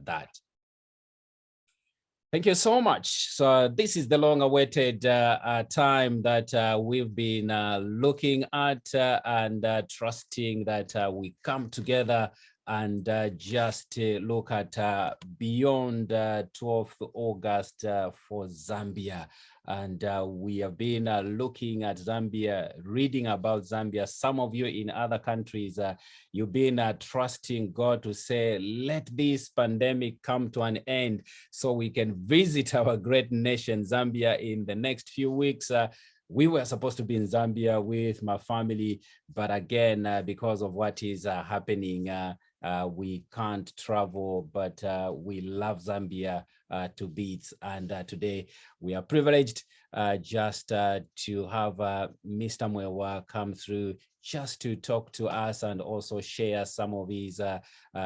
that. Thank you so much. So this is the long-awaited time that we've been looking at and trusting that we come together and just look at beyond 12th August for Zambia. And we have been looking at Zambia, reading about Zambia. Some of you in other countries, you've been trusting God to say, let this pandemic come to an end so we can visit our great nation, Zambia, in the next few weeks. We were supposed to be in Zambia with my family, but again, because of what is happening, we can't travel, but we love Zambia to bits. And today we are privileged just to have Mr. Mwewa come through just to talk to us and also share some of his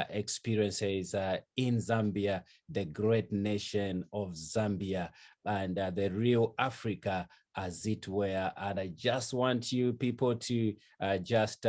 experiences in Zambia, the great nation of Zambia, and the real Africa, as it were. And I just want you people to just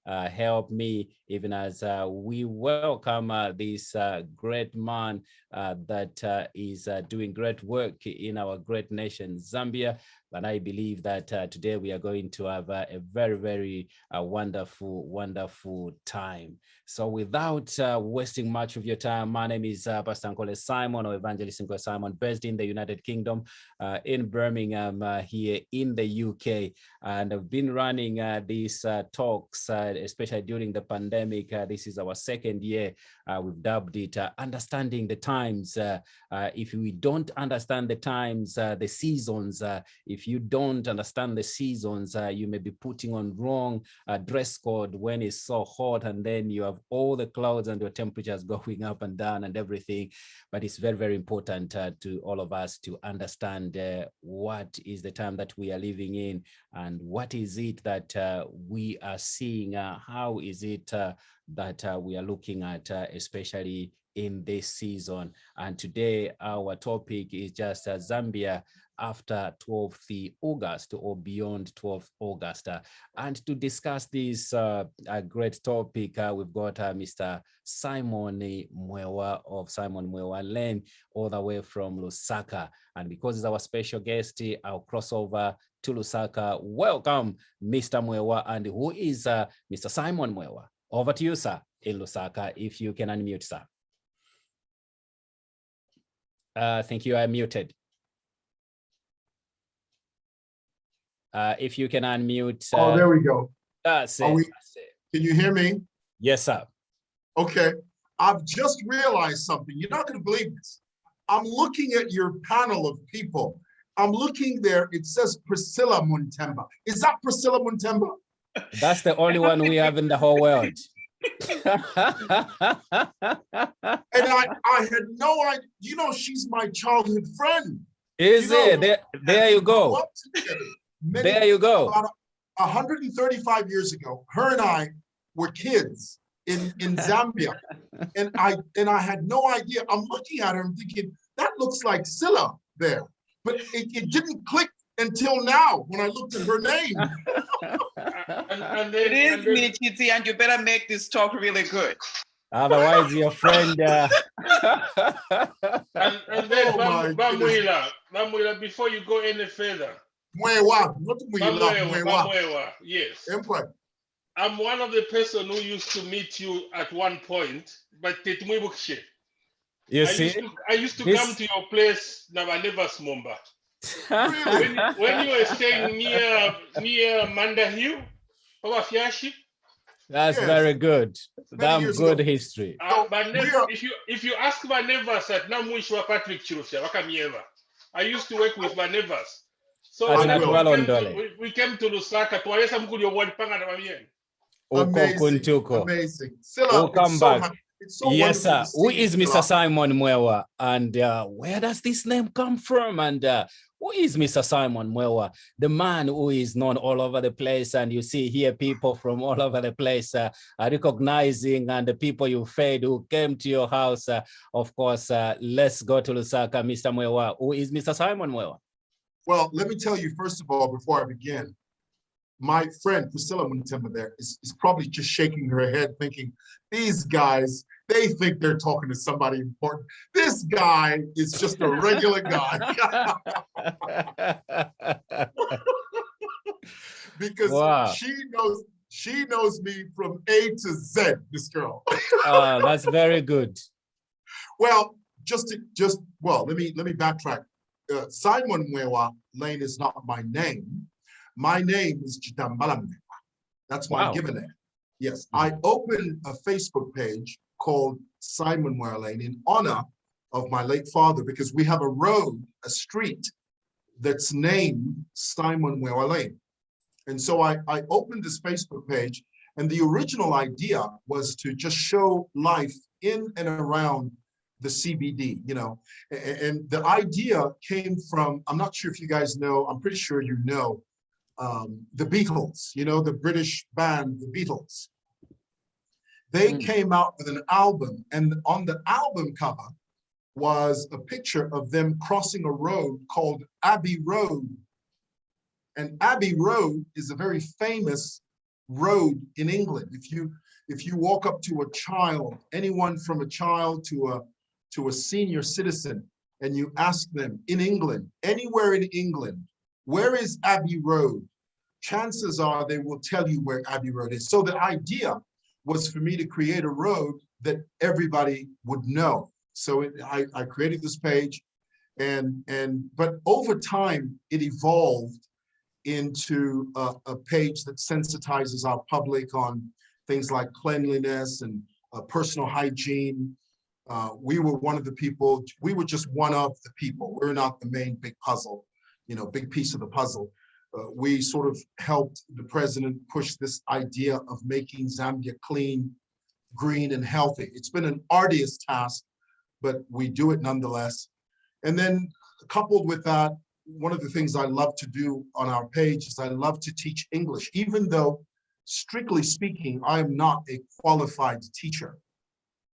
help me, even as we welcome this great man that is doing great work in our great nation, Zambia. And I believe that today we are going to have a very, very wonderful, wonderful time. So without wasting much of your time, my name is Pastor Nkole Simon, or Evangelist Nkole Simon, based in the United Kingdom, in Birmingham, here in the UK. And I've been running these talks, especially during the pandemic. This is our second year. We've dubbed it Understanding the Times. If we don't understand the times, the seasons, if you don't understand the seasons, you may be putting on wrong dress code when it's so hot, and then you have all the clouds and your temperatures going up and down and everything. But it's very, very important to all of us to understand what is the time that we are living in, and what is it that we are seeing, how is it that we are looking at, especially in this season. And today our topic is just Zambia after 12th August, or beyond 12th August. And to discuss this great topic, we've got Mr. Simon Mwewa of Simon Mwewa Lane, all the way from Lusaka. And because he's our special guest, I'll cross over to Lusaka. Welcome, Mr. Mwewa. And who is Mr. Simon Mwewa? Over to you, sir, in Lusaka, if you can unmute, sir. Thank you, I'm muted. If you can unmute. Oh, there we go. That's it. Can you hear me? Yes, sir. Okay. I've just realized something. You're not going to believe this. I'm looking at your panel of people. I'm looking there. It says Priscilla Muntemba. Is that Priscilla Muntemba? That's the only one we have in the whole world. And I had no idea. You know, she's my childhood friend. Is it? There you go. There you go. About 135 years ago, her and I were kids in Zambia, and I had no idea. I'm looking at her and thinking, that looks like Scylla there, but it didn't click until now when I looked at her name. and it is me, Chiti, and you better make this talk really good. Otherwise, your friend. And then, Bamwila, before you go any further. Mwewa, not Mwewa. Mwewa, yes. Empire. I'm one of the person who used to meet you at one point, but you see, I used to come to your place, Nabanevas Mumba. when you were staying near Manda Hill, Fiashi. That's very good. Damn good history. But if you ask Vanevas at Namuishwa Patrick Chirufia, Wakamieva, I used to work with Vanevas. So we came to Lusaka. Amazing. Welcome back. Yes, sir. Who is Mr. Simon Mwewa? And where does this name come from? And who is Mr. Simon Mwewa? The man who is known all over the place. And you see here people from all over the place are recognizing, and the people you fed who came to your house. Of course, let's go to Lusaka, Mr. Mwewa. Who is Mr. Simon Mwewa? Well, let me tell you, first of all, before I begin, my friend Priscilla Muntemba there is probably just shaking her head thinking, these guys, they think they're talking to somebody important. This guy is just a regular guy. Because wow. she knows me from A to Z, this girl. That's very good. Well, let me backtrack. Simon Mwewa Lane is not my name. My name is Chitambala Mwewa. That's my given name. Yes, I opened a Facebook page called Simon Mwewa Lane in honor of my late father, because we have a road, a street that's named Simon Mwewa Lane. And so I opened this Facebook page, and the original idea was to just show life in and around the CBD, you know, and the idea came from, I'm not sure if you guys know, I'm pretty sure you know, the Beatles, you know, the British band, the Beatles. They came out with an album, and on the album cover was a picture of them crossing a road called Abbey Road. And Abbey Road is a very famous road in England. If you walk up to a child, anyone from a child to a senior citizen, and you ask them in England, anywhere in England, where is Abbey Road? Chances are they will tell you where Abbey Road is. So the idea was for me to create a road that everybody would know. So I created this page, but over time it evolved into a page that sensitizes our public on things like cleanliness and personal hygiene. We were one of the people, we were just one of the people. We're not the main big puzzle, you know, big piece of the puzzle. We sort of helped the president push this idea of making Zambia clean, green, and healthy. It's been an arduous task, but we do it nonetheless. And then coupled with that, one of the things I love to do on our page is I love to teach English, even though, strictly speaking, I am not a qualified teacher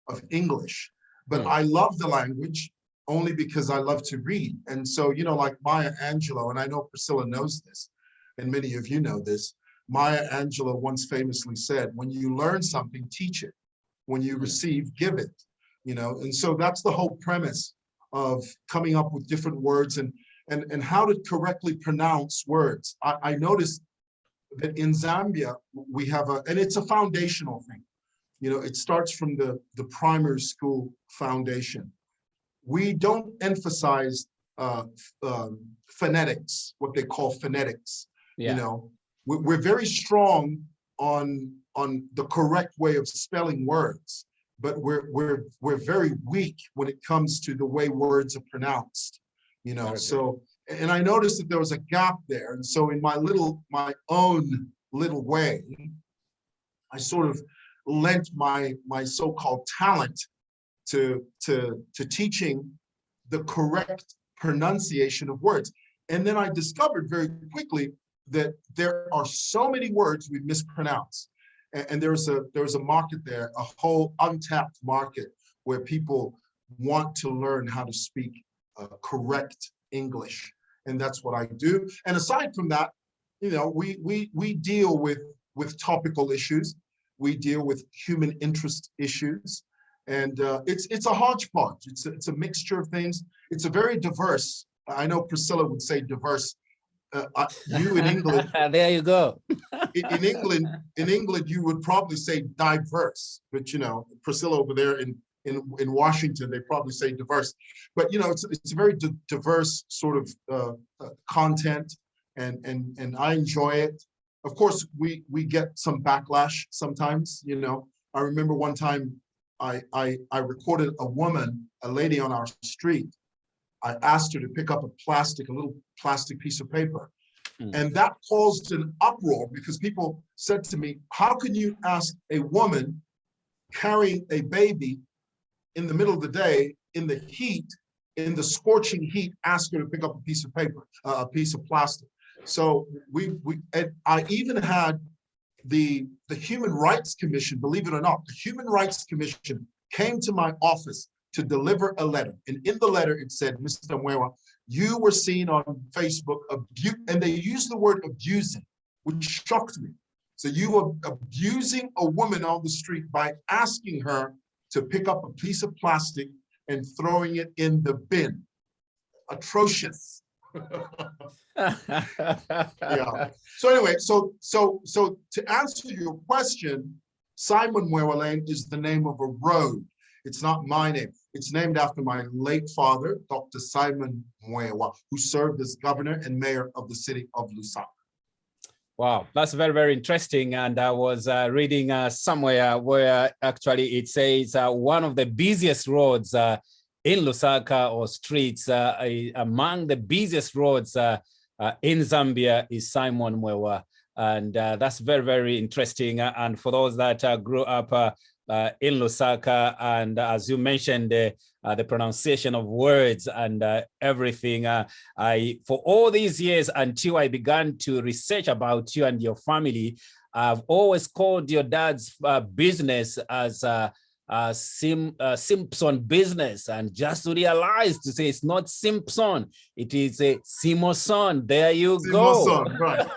of English, but I love the language only because I love to read. And so, you know, like Maya Angelou, and I know Priscilla knows this, and many of you know this, Maya Angelou once famously said, when you learn something, teach it. When you receive, give it, you know? And so that's the whole premise of coming up with different words and how to correctly pronounce words. I noticed that in Zambia, we have and it's a foundational thing. You know, it starts from the primary school foundation. We don't emphasize phonetics, what they call phonetics. You know, we're very strong on the correct way of spelling words, but we're very weak when it comes to the way words are pronounced. You know, so, and I noticed that there was a gap there. And so in my own little way, I sort of lent my so-called talent to teaching the correct pronunciation of words. And then I discovered very quickly that there are so many words we mispronounce. And there's a market there, a whole untapped market where people want to learn how to speak correct English. And that's what I do. And aside from that, you know, we deal with topical issues. We deal with human interest issues. And it's a hodgepodge. It's a mixture of things. It's a very diverse, I know Priscilla would say diverse. You in England. There you go. in England, you would probably say diverse, but you know, Priscilla over there in Washington, they probably say diverse. But you know, it's a very diverse sort of content, and I enjoy it. Of course, we get some backlash sometimes. You know, I remember one time I recorded a lady on our street. I asked her to pick up a little plastic piece of paper. And that caused an uproar because people said to me, how can you ask a woman carrying a baby in the middle of the day, in the heat, in the scorching heat, ask her to pick up a piece of paper, a piece of plastic? So I even had the Human Rights Commission, believe it or not, the Human Rights Commission came to my office to deliver a letter. And in the letter, it said, Mr. Mwewa, you were seen on Facebook, and they used the word abusing, which shocked me. So you are abusing a woman on the street by asking her to pick up a piece of plastic and throwing it in the bin. Atrocious. Yeah. So anyway, so to answer your question, Simon Mwewa Lane is the name of a road. It's not my name. It's named after my late father, Dr. Simon Mwewa, who served as governor and mayor of the city of Lusaka. Wow, that's very, very interesting. And I was reading somewhere where actually it says one of the busiest roads in Lusaka, or streets, among the busiest roads in Zambia is Simon Mwewa. And that's very, very interesting. And for those that grew up in Lusaka, and as you mentioned, the pronunciation of words and everything, for all these years until I began to research about you and your family, I've always called your dad's business as Simpson business, and just to realize to say it's not Simpson, it is a Simoson. There you go. Right.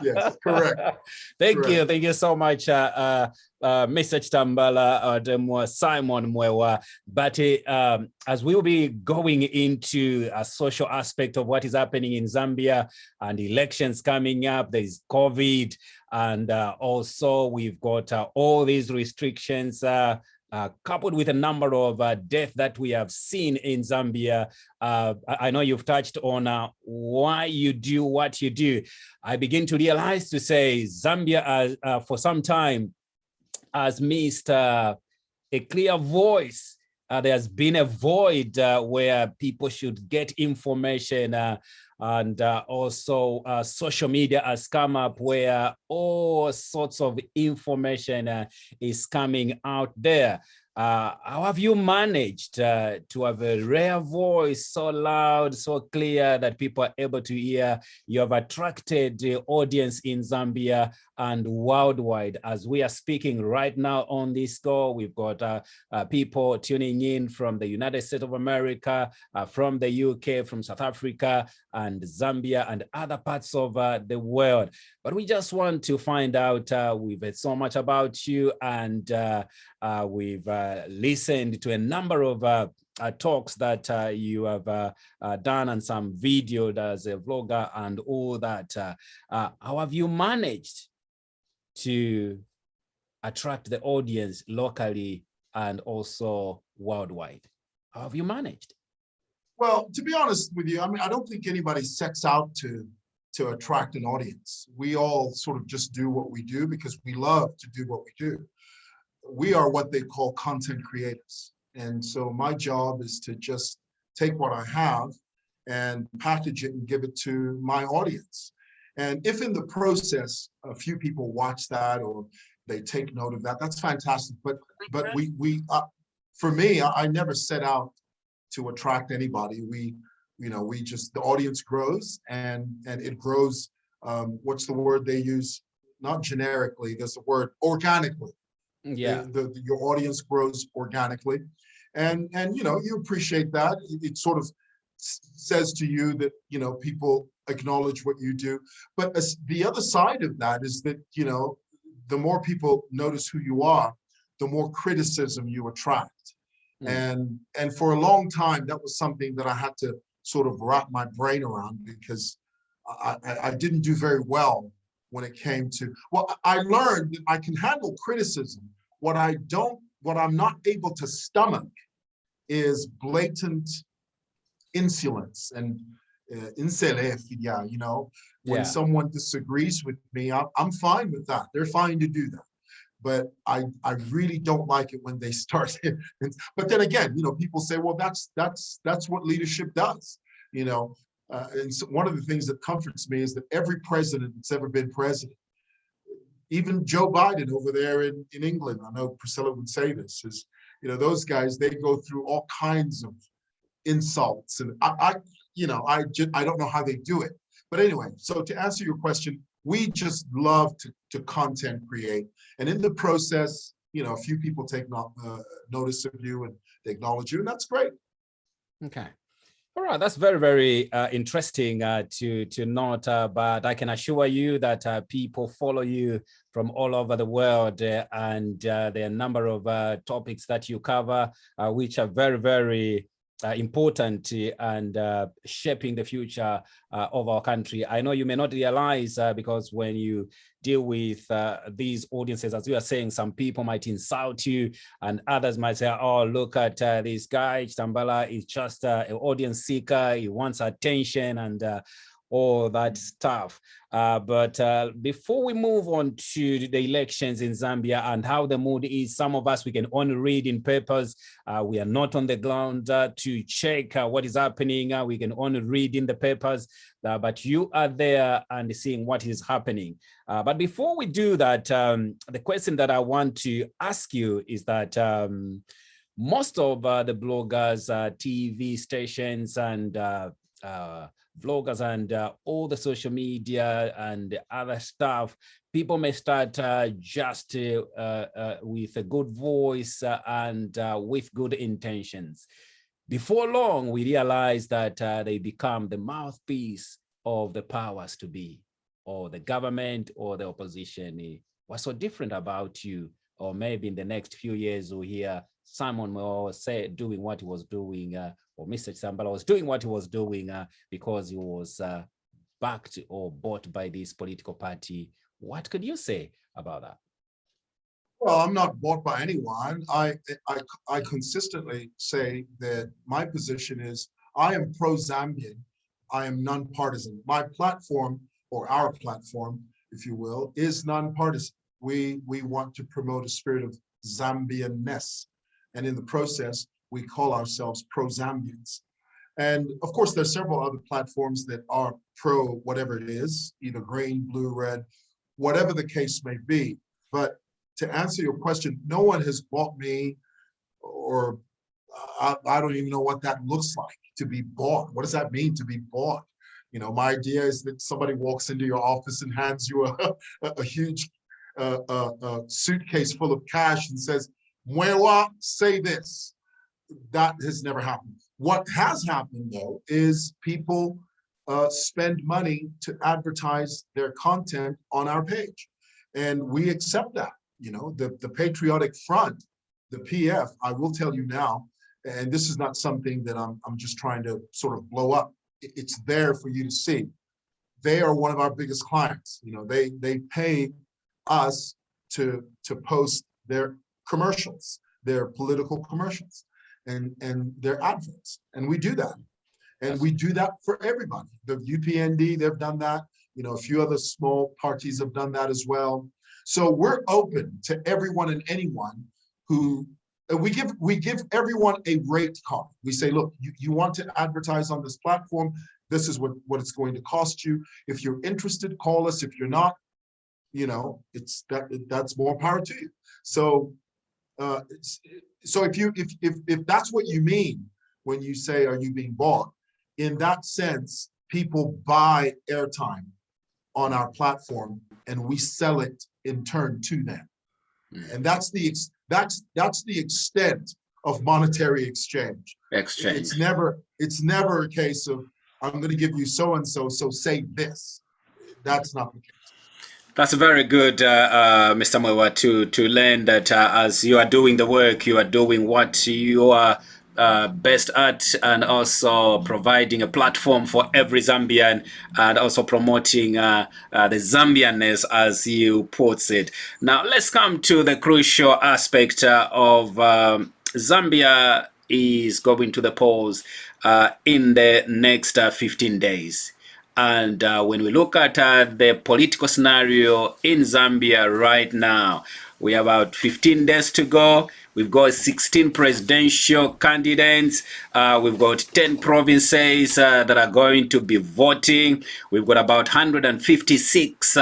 Yes, correct. Thank you so much, Mr. Chitambala, Simon Mwewa. But as we will be going into a social aspect of what is happening in Zambia and elections coming up, there is COVID, and also we've got all these restrictions coupled with a number of deaths that we have seen in Zambia. I know you've touched on why you do what you do. I begin to realize to say Zambia for some time has missed a clear voice. There's been a void where people should get information, and also social media has come up where all sorts of information is coming out there. How have you managed to have a rare voice, so loud, so clear that people are able to hear? You have attracted the audience in Zambia and worldwide. As we are speaking right now on this call, we've got people tuning in from the United States of America, from the UK, from South Africa, and Zambia, and other parts of the world. But we just want to find out, we've heard so much about you, and we've listened to a number of talks that you have done, and some video as a vlogger and all that. How have you managed to attract the audience locally and also worldwide? How have you managed? Well, to be honest with you, I mean, I don't think anybody sets out to attract an audience. We all sort of just do what we do because we love to do what we do. We are what they call content creators. And so my job is to just take what I have and package it and give it to my audience. And if in the process, a few people watch that or they take note of that, that's fantastic. But for me, I never set out to attract anybody. We just, the audience grows, and it grows, what's the word they use? Not generically, there's a word, organically. Yeah. Your audience grows organically. And you appreciate that. It sort of says to you that, people acknowledge what you do. But the other side of that is that, the more people notice who you are, the more criticism you attract. Mm. And for a long time, that was something that I had to sort of wrap my brain around, because I didn't do very well when it came to, I learned that I can handle criticism. What I'm not able to stomach is blatant insolence and when someone disagrees with me, I'm fine with that. They're fine to do that. But I really don't like it when they start. But then again, people say, well, that's what leadership does, and so one of the things that comforts me is that every president that's ever been president, even Joe Biden over there in England, I know Priscilla would say this, is, those guys, they go through all kinds of insults, and I don't know how they do it. But anyway, so to answer your question, we just love to content create. And in the process, a few people take notice of you and they acknowledge you, and that's great. Okay. All right, that's very, very interesting to note, but I can assure you that people follow you from all over the world, and there are a number of topics that you cover, which are very, very important and shaping the future of our country. I know you may not realize because when you deal with these audiences, as you are saying, some people might insult you and others might say, oh, look at this guy, Chitambala is just an audience seeker, he wants attention and all that stuff. But before we move on to the elections in Zambia and how the mood is, some of us, we can only read in papers. We are not on the ground to check what is happening. We can only read in the papers, but you are there and seeing what is happening. But before we do that, the question that I want to ask you is that most of the bloggers, TV stations and vloggers and all the social media and other stuff, people may start just with a good voice and with good intentions. Before long, we realize that they become the mouthpiece of the powers to be, or the government or the opposition. What's so different about you? Or maybe in the next few years, we'll hear someone will say doing what he was doing, or Mr. Chitambala was doing what he was doing because he was backed or bought by this political party. What could you say about that? Well, I'm not bought by anyone. I consistently say that my position is I am pro-Zambian. I am non-partisan. My platform, or our platform, if you will, is non-partisan. We want to promote a spirit of Zambianness. And in the process, we call ourselves pro-Zambians. And of course, there's several other platforms that are pro whatever it is, either green, blue, red, whatever the case may be. But to answer your question, no one has bought me, or I don't even know what that looks like, to be bought. What does that mean, to be bought? You know, my idea is that somebody walks into your office and hands you a huge suitcase full of cash and says, Mwewa, say this. That has never happened. What has happened, though, is people spend money to advertise their content on our page. And we accept that. You know, the Patriotic Front, the PF, I will tell you now, and this is not something that I'm just trying to sort of blow up. It's there for you to see. They are one of our biggest clients. You know, they pay us to post their commercials, their political commercials, and their adverts, and we do that. And we do that for everybody. The UPND, they've done that. You know, a few other small parties have done that as well. So we're open to everyone and anyone who, we give everyone a rate card. We say, look, you want to advertise on this platform, this is what it's going to cost you. If you're interested, call us. If you're not, you know, that's more power to you. So so if that's what you mean when you say, are you being bought? In that sense, people buy airtime on our platform and we sell it in turn to them. And that's the extent of monetary exchange. It's never a case of, I'm going to give you so-and-so, so say this. That's not the case. That's very good, Mr. Mwewa, to learn that as you are doing the work, you are doing what you are best at, and also providing a platform for every Zambian, and also promoting the Zambianness, as you put it. Now, let's come to the crucial aspect of Zambia is going to the polls in the next 15 days. And when we look at the political scenario in Zambia right now, we have about 15 days to go. We've got 16 presidential candidates. We've got 10 provinces that are going to be voting. We've got about 156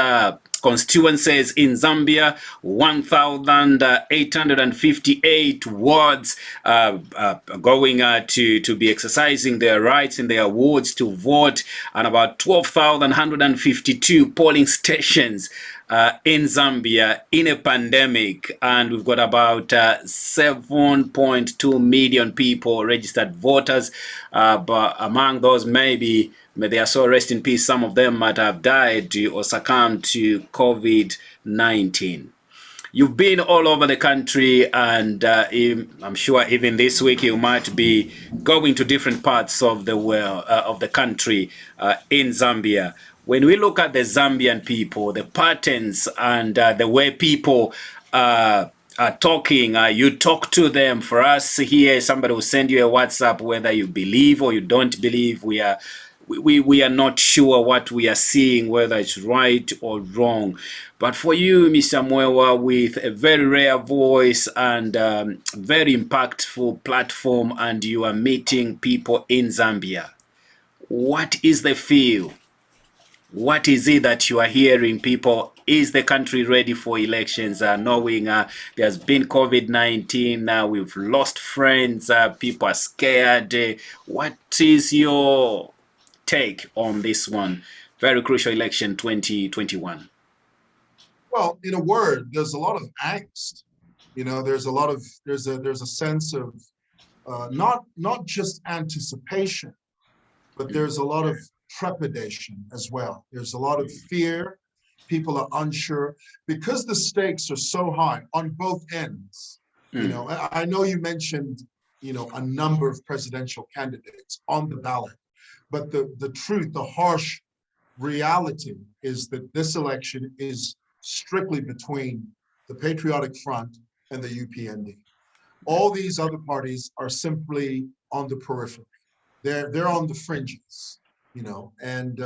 constituencies in Zambia, 1,858 wards going to be exercising their rights in their wards to vote, and about 12,152 polling stations. in Zambia in a pandemic, and we've got about 7.2 million people registered voters, but among those, maybe may their soul rest in peace, some of them might have died or succumbed to COVID-19. You've been all over the country, and I'm sure even this week you might be going to different parts of the world, of the country in Zambia. When we look at the Zambian people, the patterns and the way people are talking, you talk to them. For us here, somebody will send you a WhatsApp, whether you believe or you don't believe. We are not sure what we are seeing, whether it's right or wrong. But for you, Mr. Mwewa, with a very rare voice and very impactful platform, and you are meeting people in Zambia, what is the feel? What is it that you are hearing, people? Is the country ready for elections? Knowing there's been COVID-19, we've lost friends, people are scared. What is your take on this one? Very crucial election 2021. Well, in a word, there's a lot of angst. There's a sense of not just anticipation, but there's a lot of trepidation as well. There's a lot of fear. People are unsure because the stakes are so high on both ends. I know you mentioned, a number of presidential candidates on the ballot, but the truth, the harsh reality is that this election is strictly between the Patriotic Front and the UPND. All these other parties are simply on the periphery. They're on the fringes, and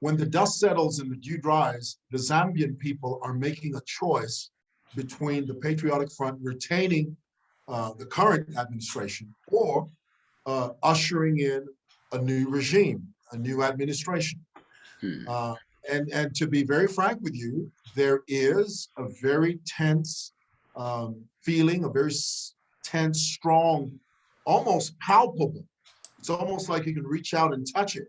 when the dust settles and the dew dries, the Zambian people are making a choice between the Patriotic Front retaining the current administration or ushering in a new regime, a new administration. And to be very frank with you, there is a very tense feeling, a very tense, strong, almost palpable. It's almost like you can reach out and touch it.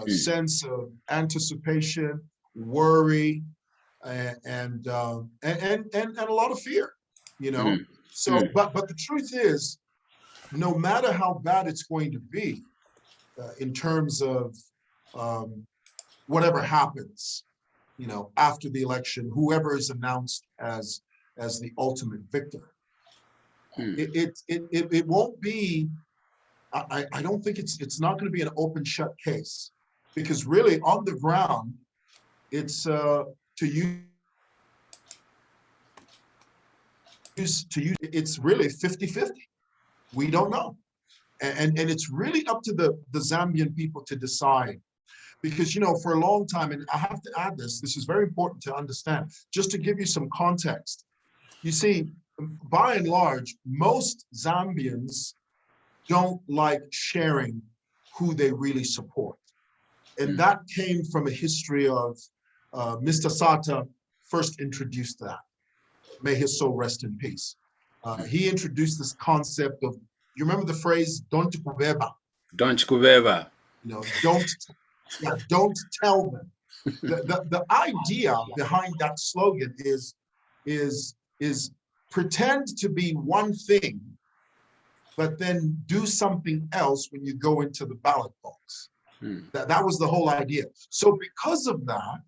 Sense of anticipation, worry, and a lot of fear. So, but the truth is, no matter how bad it's going to be, in terms of whatever happens, after the election, whoever is announced as the ultimate victor, it won't be. I don't think it's not going to be an open shut case, because really on the ground, it's it's really 50-50. We don't know. And it's really up to the Zambian people to decide. Because, for a long time, and I have to add this is very important to understand, just to give you some context. You see, by and large, most Zambians don't like sharing who they really support. And that came from a history of Mr. Sata first introduced that. May his soul rest in peace. He introduced this concept of, you remember the phrase, don't kubeba? Don't kubeba. Don't tell them. The idea behind that slogan is pretend to be one thing, but then do something else when you go into the ballot box. That was the whole idea. So because of that,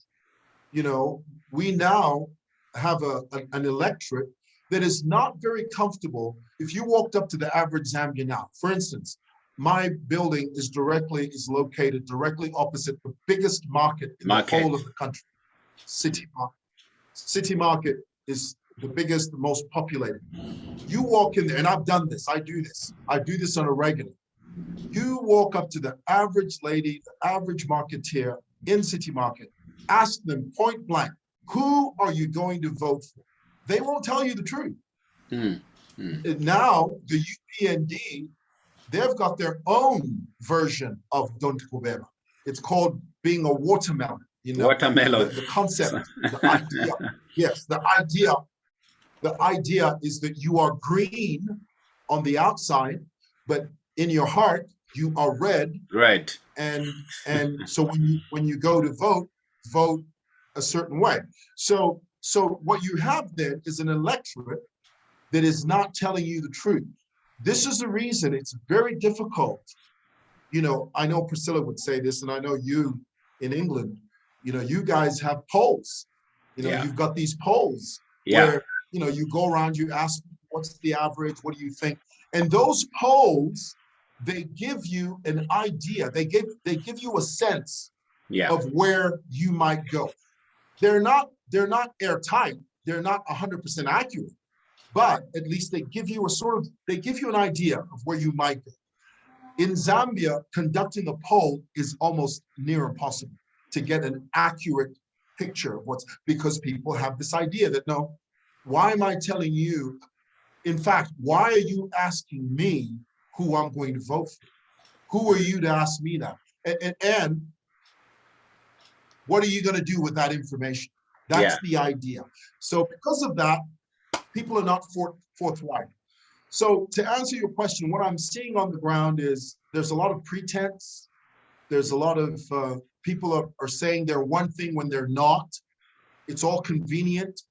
we now have an electorate that is not very comfortable. If you walked up to the average Zambian now, for instance, my building is located directly opposite the biggest market in the whole of the country, City Market. City Market is the biggest, the most populated. You walk in there, and I've done this, I do this on a regular. You walk up to the average lady, the average marketeer in City Market, ask them point blank, who are you going to vote for? They won't tell you the truth. Now, the UPND, they've got their own version of Don't Kubeba. It's called being a watermelon. Watermelon. The concept, the idea. Yes, the idea is that you are green on the outside, but in your heart you are red. Right. And so when you go to vote a certain way. So what you have then is an electorate that is not telling you the truth. This is the reason it's very difficult. You know, I know Priscilla would say this, and I know you in England, you know, you guys have polls. You know, you've got these polls where, you know, you go around, you ask, what's the average? What do you think? And those polls, they give you an idea. They give you a sense of where you might go. They're not airtight. They're not 100% accurate, but at least they give you they give you an idea of where you might go. In Zambia, conducting a poll is almost near impossible to get an accurate picture of because people have this idea that, no, why am I telling you? In fact, why are you asking me who I'm going to vote for? Who are you to ask me that? And what are you going to do with that information? That's the idea. So because of that, people are not forthright. So to answer your question, what I'm seeing on the ground is there's a lot of pretense. There's a lot of people are saying they're one thing when they're not. It's all convenient.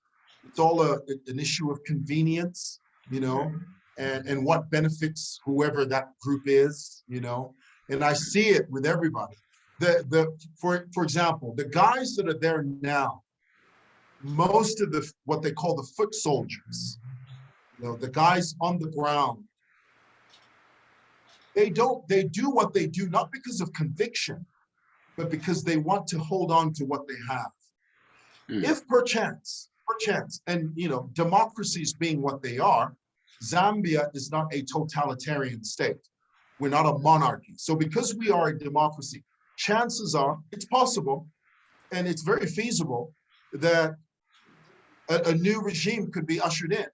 It's all an issue of convenience, you know, and what benefits whoever that group is, you know. And I see it with everybody. For example, the guys that are there now, most of what they call the foot soldiers, you know, the guys on the ground, they do what they do not because of conviction, but because they want to hold on to what they have. If perchance, and you know, democracies being what they are, Zambia is not a totalitarian state. We're not a monarchy. So because we are a democracy, chances are it's possible, and it's very feasible that a new regime could be ushered in.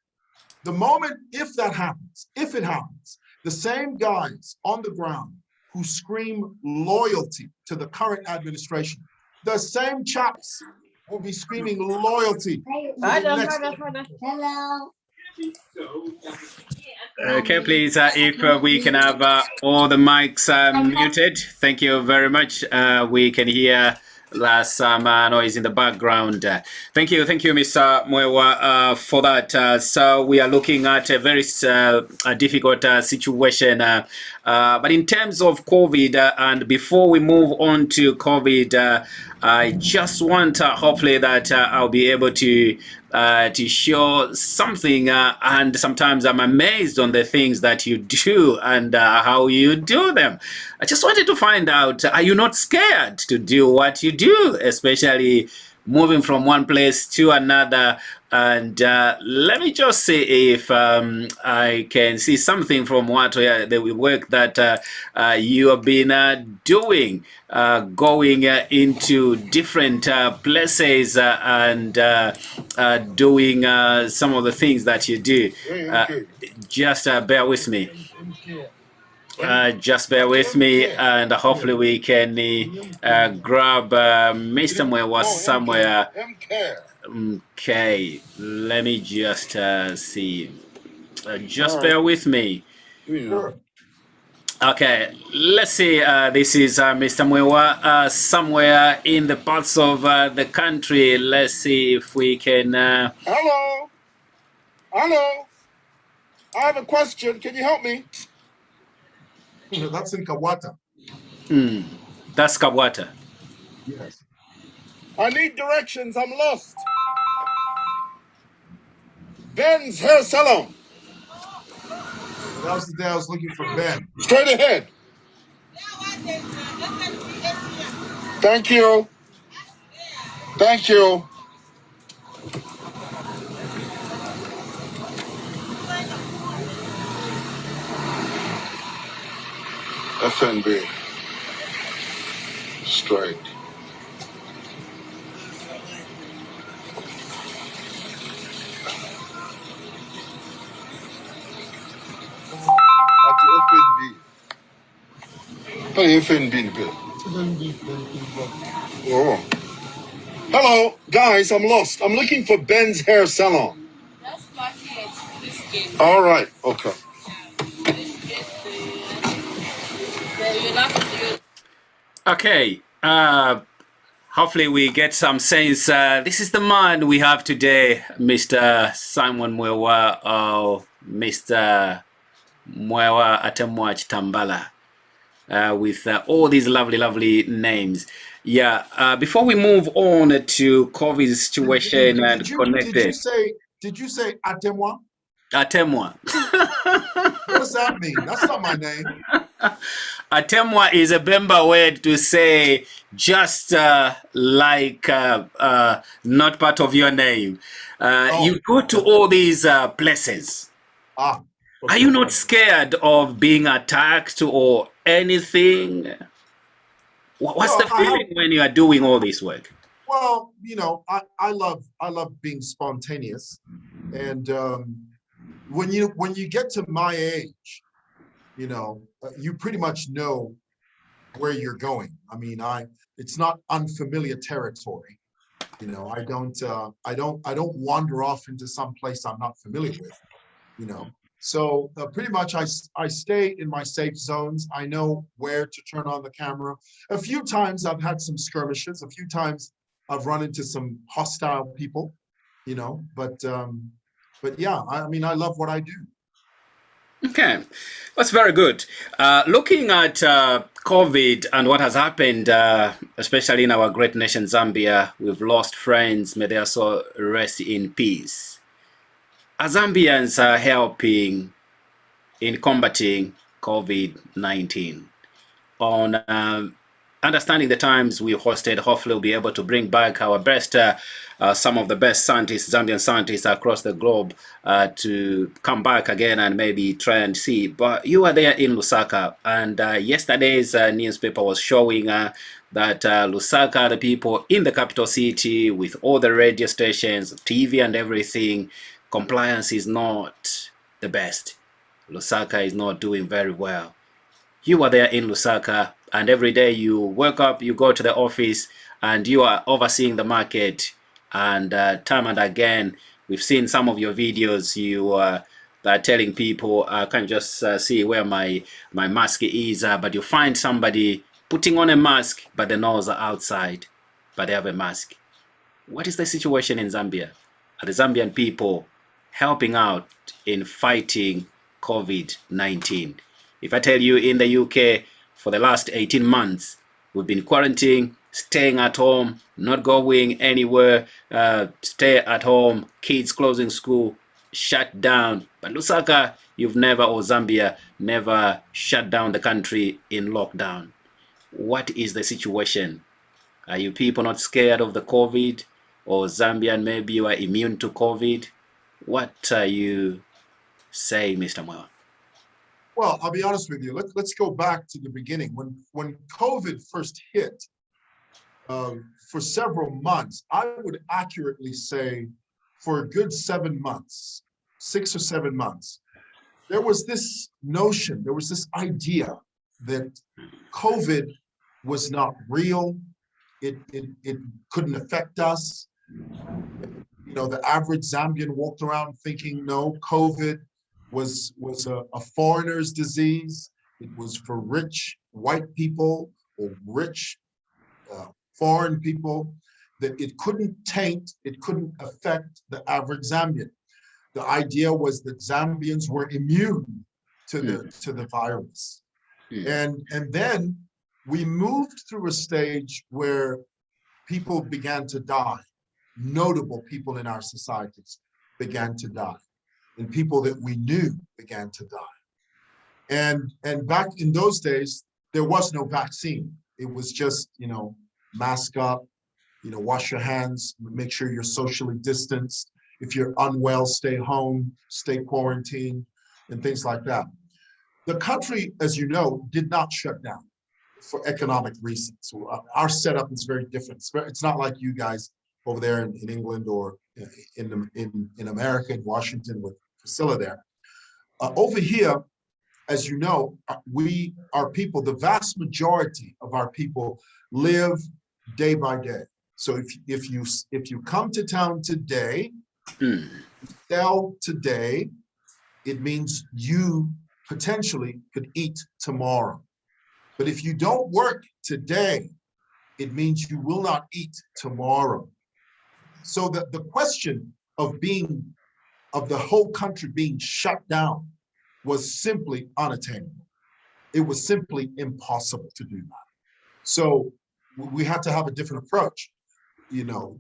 The moment, if it happens, the same guys on the ground who scream loyalty to the current administration, the same chaps will be screaming loyalty to the next. Hello. Okay, please, if we can have all the mics muted. Thank you very much. We can hear some noise in the background. Thank you, Mr. Mwewa, for that. So we are looking at a very difficult situation. But in terms of COVID, and before we move on to COVID, I just want hopefully that I'll be able to show something, and sometimes I'm amazed on the things that you do and how you do them. I just wanted to find out, are you not scared to do what you do, especially moving from one place to another? And let me just see if I can see something from what the work that you have been doing, going into different places and doing some of the things that you do. Just bear with me. Just bear with me, and hopefully we can grab Mr. Mwewa somewhere. Okay, let me just see. Just bear with me. Okay, let's see. This is Mr. Mwewa somewhere in the parts of the country. Let's see if we can. Hello. I have a question. Can you help me? That's in Kawata. That's Kawata. Yes. I need directions. I'm lost. Ben's hair salon. That was the day I was looking for Ben. Straight ahead. Thank you. Thank you. FNB. Straight. Oh. Hello, guys, I'm lost. I'm looking for Ben's hair salon. That's market. This gate. All right, okay. This gate. You'll have to. Okay. hopefully we get some sense. This is the man we have today, Mr. Simon Mwewa, or Mr. Mwewa Atemwa Chitambala, with all these lovely names. Yeah, before we move on to COVID situation and connected. Did you say Atemwa? Atemwa. What does that mean? That's not my name. Atemwa is a Bemba word to say just like not part of your name. You go to all these places. Okay. Are you not scared of being attacked or anything? What's the feeling when you are doing all this work? Well, you know, I love being spontaneous, and when you get to my age, you know, you pretty much know where you're going. I mean, it's not unfamiliar territory. You know, I don't wander off into some place I'm not familiar with. You know, so pretty much I stay in my safe zones. I know where to turn on the camera. A few times I've had some skirmishes. A few times I've run into some hostile people. You know, but yeah, I mean, I love what I do. Okay, that's very good. Looking at COVID and what has happened, especially in our great nation, Zambia, we've lost friends. May their soul rest in peace. Are Zambians helping in combating COVID-19? On understanding the times we hosted, hopefully we'll be able to bring back our best, some of the best scientists, Zambian scientists across the globe, to come back again and maybe try and see. But you were there in Lusaka, and yesterday's newspaper was showing that Lusaka, the people in the capital city, with all the radio stations, TV and everything, compliance is not the best. Lusaka is not doing very well. You were there in Lusaka, and every day you wake up, you go to the office, and you are overseeing the market. And time and again, we've seen some of your videos. You are telling people, I can't just see where my mask is, but you find somebody putting on a mask, but the nose are outside, but they have a mask. What is the situation in Zambia? Are the Zambian people helping out in fighting COVID-19? If I tell you in the UK, for the last 18 months, we've been quarantined, staying at home, not going anywhere, stay at home, kids closing school, shut down. But Lusaka, you've never, or Zambia, never shut down the country in lockdown. What is the situation? Are you people not scared of the COVID? Or Zambian, maybe you are immune to COVID? What are you saying, Mr. Mwewa? Well, I'll be honest with you. Let's go back to the beginning. When COVID first hit, for several months, I would accurately say for a good 7 months, 6 or 7 months, there was this notion, there was this idea that COVID was not real. It couldn't affect us. You know, the average Zambian walked around thinking, no, COVID was a foreigner's disease. It was for rich white people or rich foreign people, that it couldn't taint, it couldn't affect the average Zambian. The idea was that Zambians were immune to the virus. And then we moved through a stage where people began to die. Notable people in our societies began to die. And people that we knew began to die. And back in those days, there was no vaccine. It was just, you know, mask up, you know, wash your hands, make sure you're socially distanced. If you're unwell, stay home, stay quarantined, and things like that. The country, as you know, did not shut down for economic reasons. So our setup is very different. It's not like you guys over there in England or in America, in Washington with Priscilla there. Over here, as you know, our people, the vast majority of our people live day by day. So if you come to town today, sell today, it means you potentially could eat tomorrow. But if you don't work today, it means you will not eat tomorrow. So the question of the whole country being shut down was simply unattainable. It was simply impossible to do that. So we had to have a different approach. You know,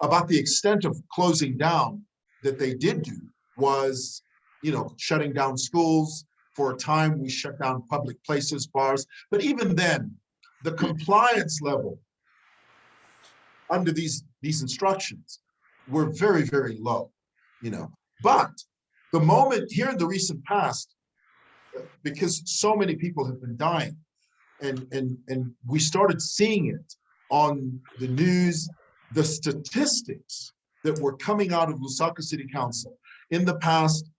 about the extent of closing down that they did do was, you know, shutting down schools. For a time, we shut down public places, bars. But even then, the compliance level under these instructions were very, very low, you know. But the moment here in the recent past, because so many people have been dying, and we started seeing it on the news, the statistics that were coming out of Lusaka City Council. In the past,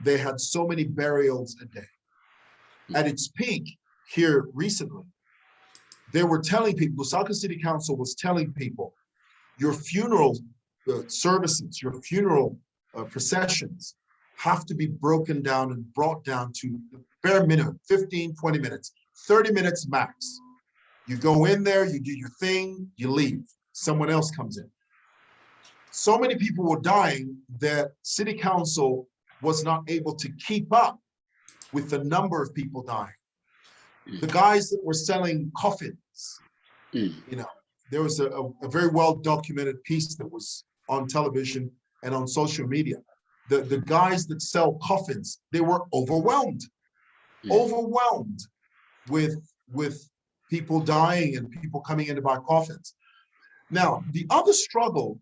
they had so many burials a day. At its peak here recently, they were telling people, Lusaka City Council was telling people, your funeral services, your funeral processions have to be broken down and brought down to the bare minimum, 15, 20 minutes, 30 minutes max. You go in there, you do your thing, you leave. Someone else comes in. So many people were dying that City Council was not able to keep up with the number of people dying. The guys that were selling coffins, you know, there was a very well documented piece that was on television and on social media. The guys that sell coffins, they were overwhelmed with people dying and people coming in to buy coffins. Now, the other struggle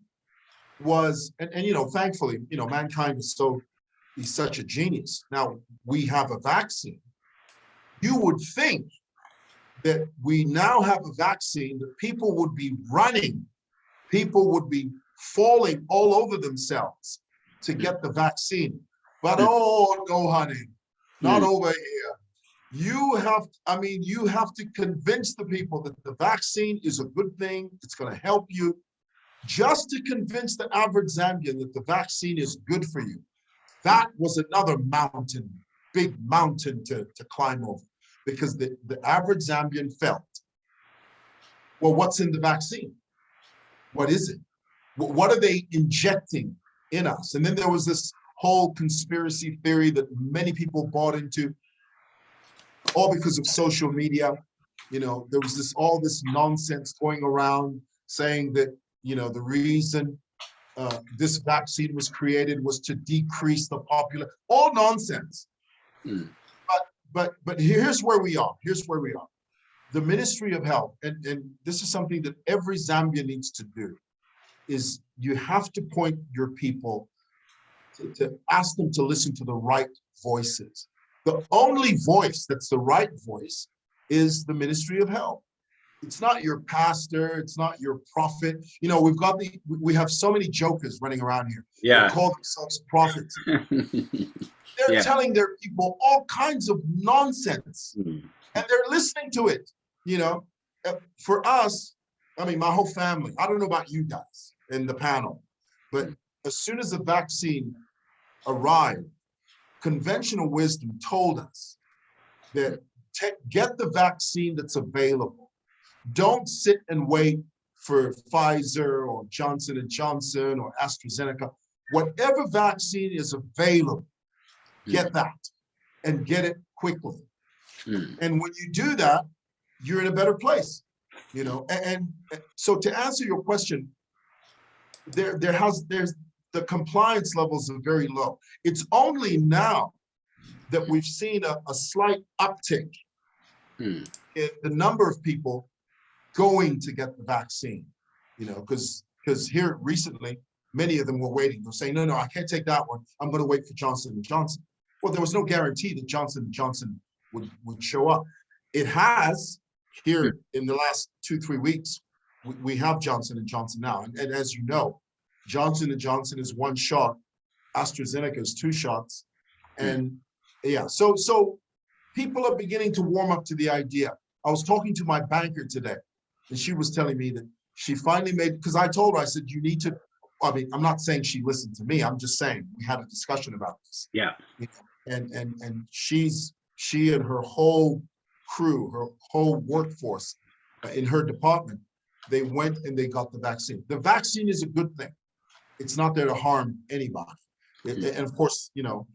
was, and you know, thankfully, you know, mankind is he's such a genius. Now we have a vaccine. You would think that we now have a vaccine that people would be running, people would be falling all over themselves to get the vaccine. But oh no, honey, not over here. You have to convince the people that the vaccine is a good thing, it's going to help you. Just to convince the average Zambian that the vaccine is good for you, that was another mountain, big mountain to climb over, because the average Zambian felt, well, what's in the vaccine? What is it? What are they injecting in us? And then there was this whole conspiracy theory that many people bought into, all because of social media. You know, there was all this nonsense going around saying that, you know, the reason this vaccine was created was to decrease the population, all nonsense. But here's where we are. The Ministry of Health, and this is something that every Zambian needs to do, is you have to point your people to ask them to listen to the right voices. The only voice that's the right voice is the Ministry of Health. It's not your pastor, it's not your prophet. You know, we have so many jokers running around here. Yeah. They call themselves prophets. They're telling their people all kinds of nonsense, and they're listening to it. You know, for us, I mean, my whole family, I don't know about you guys in the panel, but as soon as the vaccine arrived, conventional wisdom told us that get the vaccine that's available. Don't sit and wait for Pfizer or Johnson & Johnson or AstraZeneca. Whatever vaccine is available, get that and get it quickly. And when you do that, you're in a better place, you know. And so to answer your question, there's the compliance levels are very low. It's only now that we've seen a slight uptick in the number of people going to get the vaccine, you know, because here recently, many of them were waiting. They're saying, no, I can't take that one. I'm going to wait for Johnson & Johnson. Well, there was no guarantee that Johnson & Johnson would show up. It has here in the last 2-3 weeks. We have Johnson & Johnson now. And as you know, Johnson & Johnson is 1 shot. AstraZeneca is 2 shots. And yeah, so people are beginning to warm up to the idea. I was talking to my banker today, and she was telling me that she finally because I told her, I said, you need to, I mean, I'm not saying she listened to me. I'm just saying we had a discussion about this. Yeah. And she and her whole crew, her whole workforce in her department, they went and they got the vaccine. The vaccine is a good thing. It's not there to harm anybody. And of course, you know,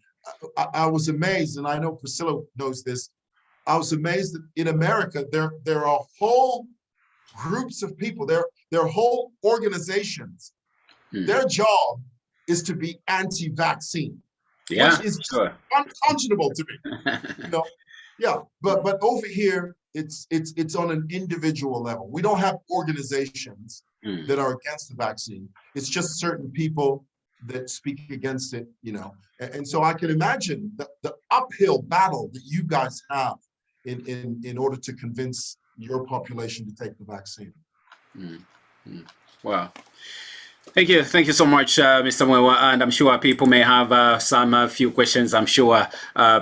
I was amazed, and I know Priscilla knows this. I was amazed that in America, there are whole groups of people, there are whole organizations. Their job is to be anti-vaccine, which is unconscionable to me. You know, yeah, but over here, it's on an individual level. We don't have organizations that are against the vaccine. It's just certain people that speak against it, you know. And so I can imagine the uphill battle that you guys have in order to convince your population to take the vaccine. Wow. Thank you so much, Mr. Mwewa, and I'm sure people may have some few questions. I'm sure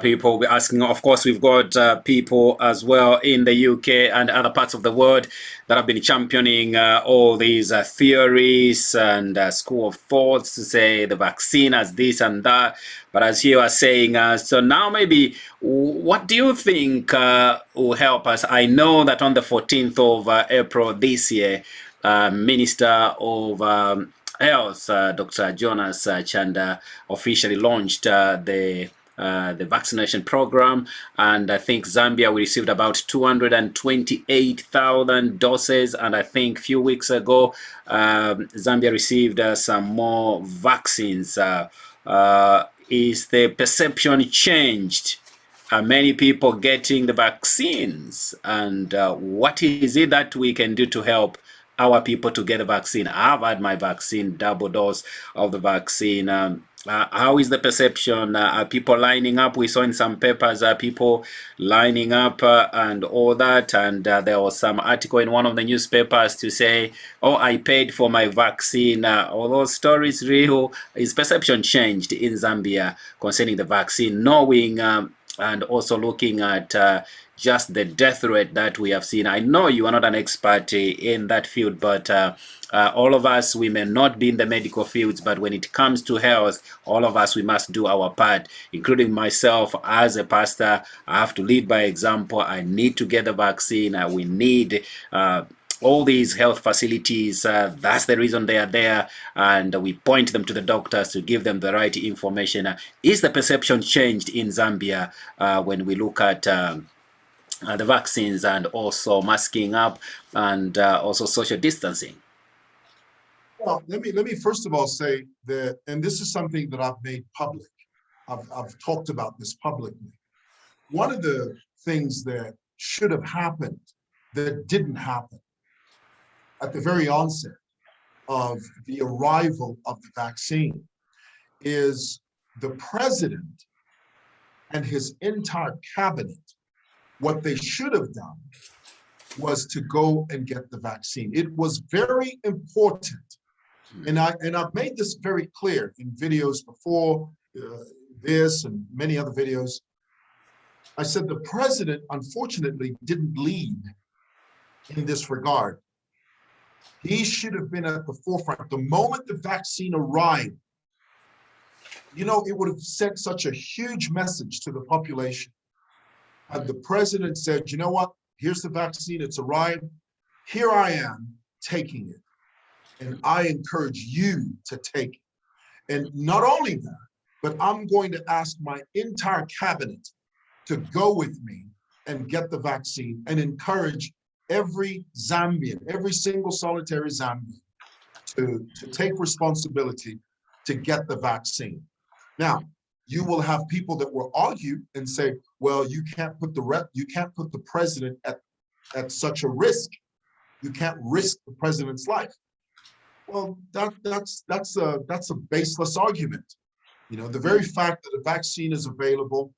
people will be asking. Of course, we've got people as well in the UK and other parts of the world that have been championing all these theories and school of thoughts to say the vaccine as this and that. But as you are saying, so now maybe what do you think will help us? I know that on the 14th of April this year, Minister of Health, Dr. Jonas Chanda, officially launched the vaccination program, and I think Zambia, we received about 228,000 doses, and I think a few weeks ago Zambia received some more vaccines. Is the perception changed? Are many people getting the vaccines, and what is it that we can do to help our people to get a vaccine? I've had my vaccine, double dose of the vaccine. How is the perception? Are people lining up? We saw in some papers people lining up and all that. And there was some article in one of the newspapers to say, oh, I paid for my vaccine. All those stories real? Is perception changed in Zambia concerning the vaccine, knowing and also looking at just the death rate that we have seen? I know you are not an expert in that field, but all of us, we may not be in the medical fields, but when it comes to health, all of us, we must do our part, including myself as a pastor. I have to lead by example. I need to get the vaccine. We need all these health facilities. That's the reason they are there, and we point them to the doctors to give them the right information. Is the perception changed in Zambia when we look at the vaccines and also masking up and also social distancing? Well, let me first of all say that, and this is something that I've made public. I've talked about this publicly. One of the things that should have happened that didn't happen at the very onset of the arrival of the vaccine is the president and his entire cabinet. What they should have done was to go and get the vaccine. It was very important. And I've made this very clear in videos before this and many other videos. I said the president, unfortunately, didn't lead in this regard. He should have been at the forefront. The moment the vaccine arrived, you know, it would have sent such a huge message to the population. Had the president said, you know what, here's the vaccine, it's arrived. Here I am taking it. And I encourage you to take it. And not only that, but I'm going to ask my entire cabinet to go with me and get the vaccine and encourage every Zambian, every single solitary Zambian to take responsibility to get the vaccine. Now, you will have people that will argue and say, well, you can't put the president at such a risk. You can't risk the president's life. Well, that's a baseless argument. You know, the very fact that a vaccine is available,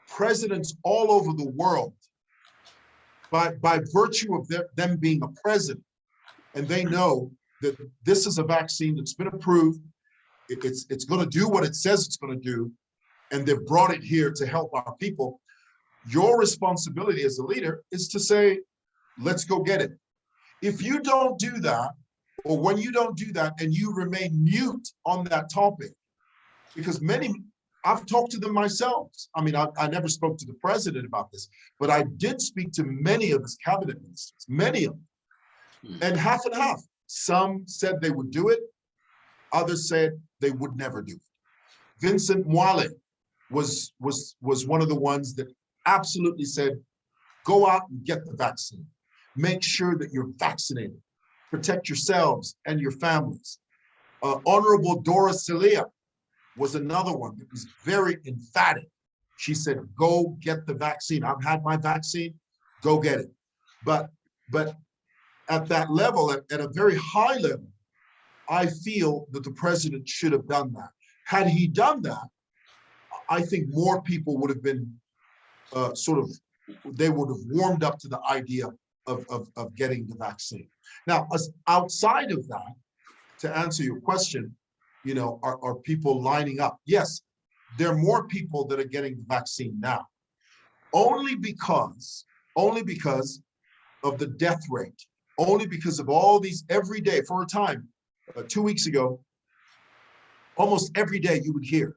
presidents all over the world, by virtue of them being a president, and they know that this is a vaccine that's been approved, it's going to do what it says it's going to do, and they've brought it here to help our people. Your responsibility as a leader is to say, let's go get it. If you don't do that, or when you don't do that and you remain mute on that topic, because many I've talked to them myself. I mean, I never spoke to the president about this, but I did speak to many of his cabinet ministers, many of them, and half. Some said they would do it. Others said they would never do it. Vincent Mwale was one of the ones that absolutely said, go out and get the vaccine. Make sure that you're vaccinated. Protect yourselves and your families. Honorable Dora Celia was another one that was very emphatic. She said, go get the vaccine. I've had my vaccine, go get it. But at that level, at a very high level, I feel that the president should have done that. Had he done that, I think more people would have been they would have warmed up to the idea of getting the vaccine. Now, outside of that, to answer your question, you know, are people lining up? Yes, there are more people that are getting the vaccine now, only because of the death rate, only because of all these every day. For a time, 2 weeks ago, almost every day you would hear,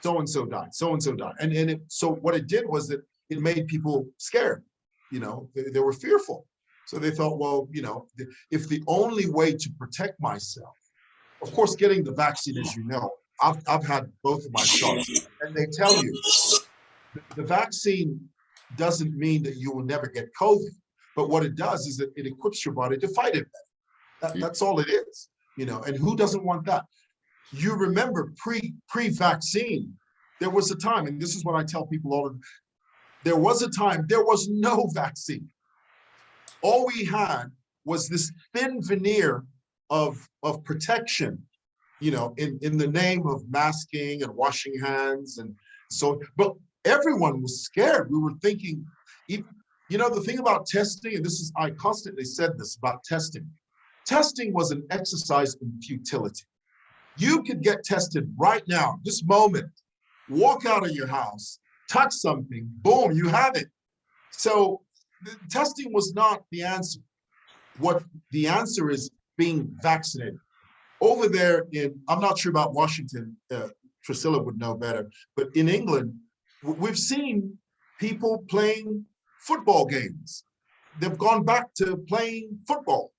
so-and-so died, so-and-so died. So what it did was that it made people scared, you know, they were fearful. So they thought, well, you know, if the only way to protect myself, of course, getting the vaccine, as you know, I've had both of my shots, and they tell you the vaccine doesn't mean that you will never get COVID, but what it does is that it equips your body to fight it better. That's all it is, you know, and who doesn't want that? You remember pre-vaccine, there was a time, and this is what I tell people all the time, there was a time, there was no vaccine. All we had was this thin veneer of protection, you know, in the name of masking and washing hands. And so, but everyone was scared. We were thinking, you know, the thing about testing, and this is, I constantly said this about testing was an exercise in futility. You could get tested right now, this moment, walk out of your house, touch something, boom, you have it. So testing was not the answer. What the answer is, being vaccinated. Over there I'm not sure about Washington, Priscilla would know better, but in England, we've seen people playing football games. They've gone back to playing football.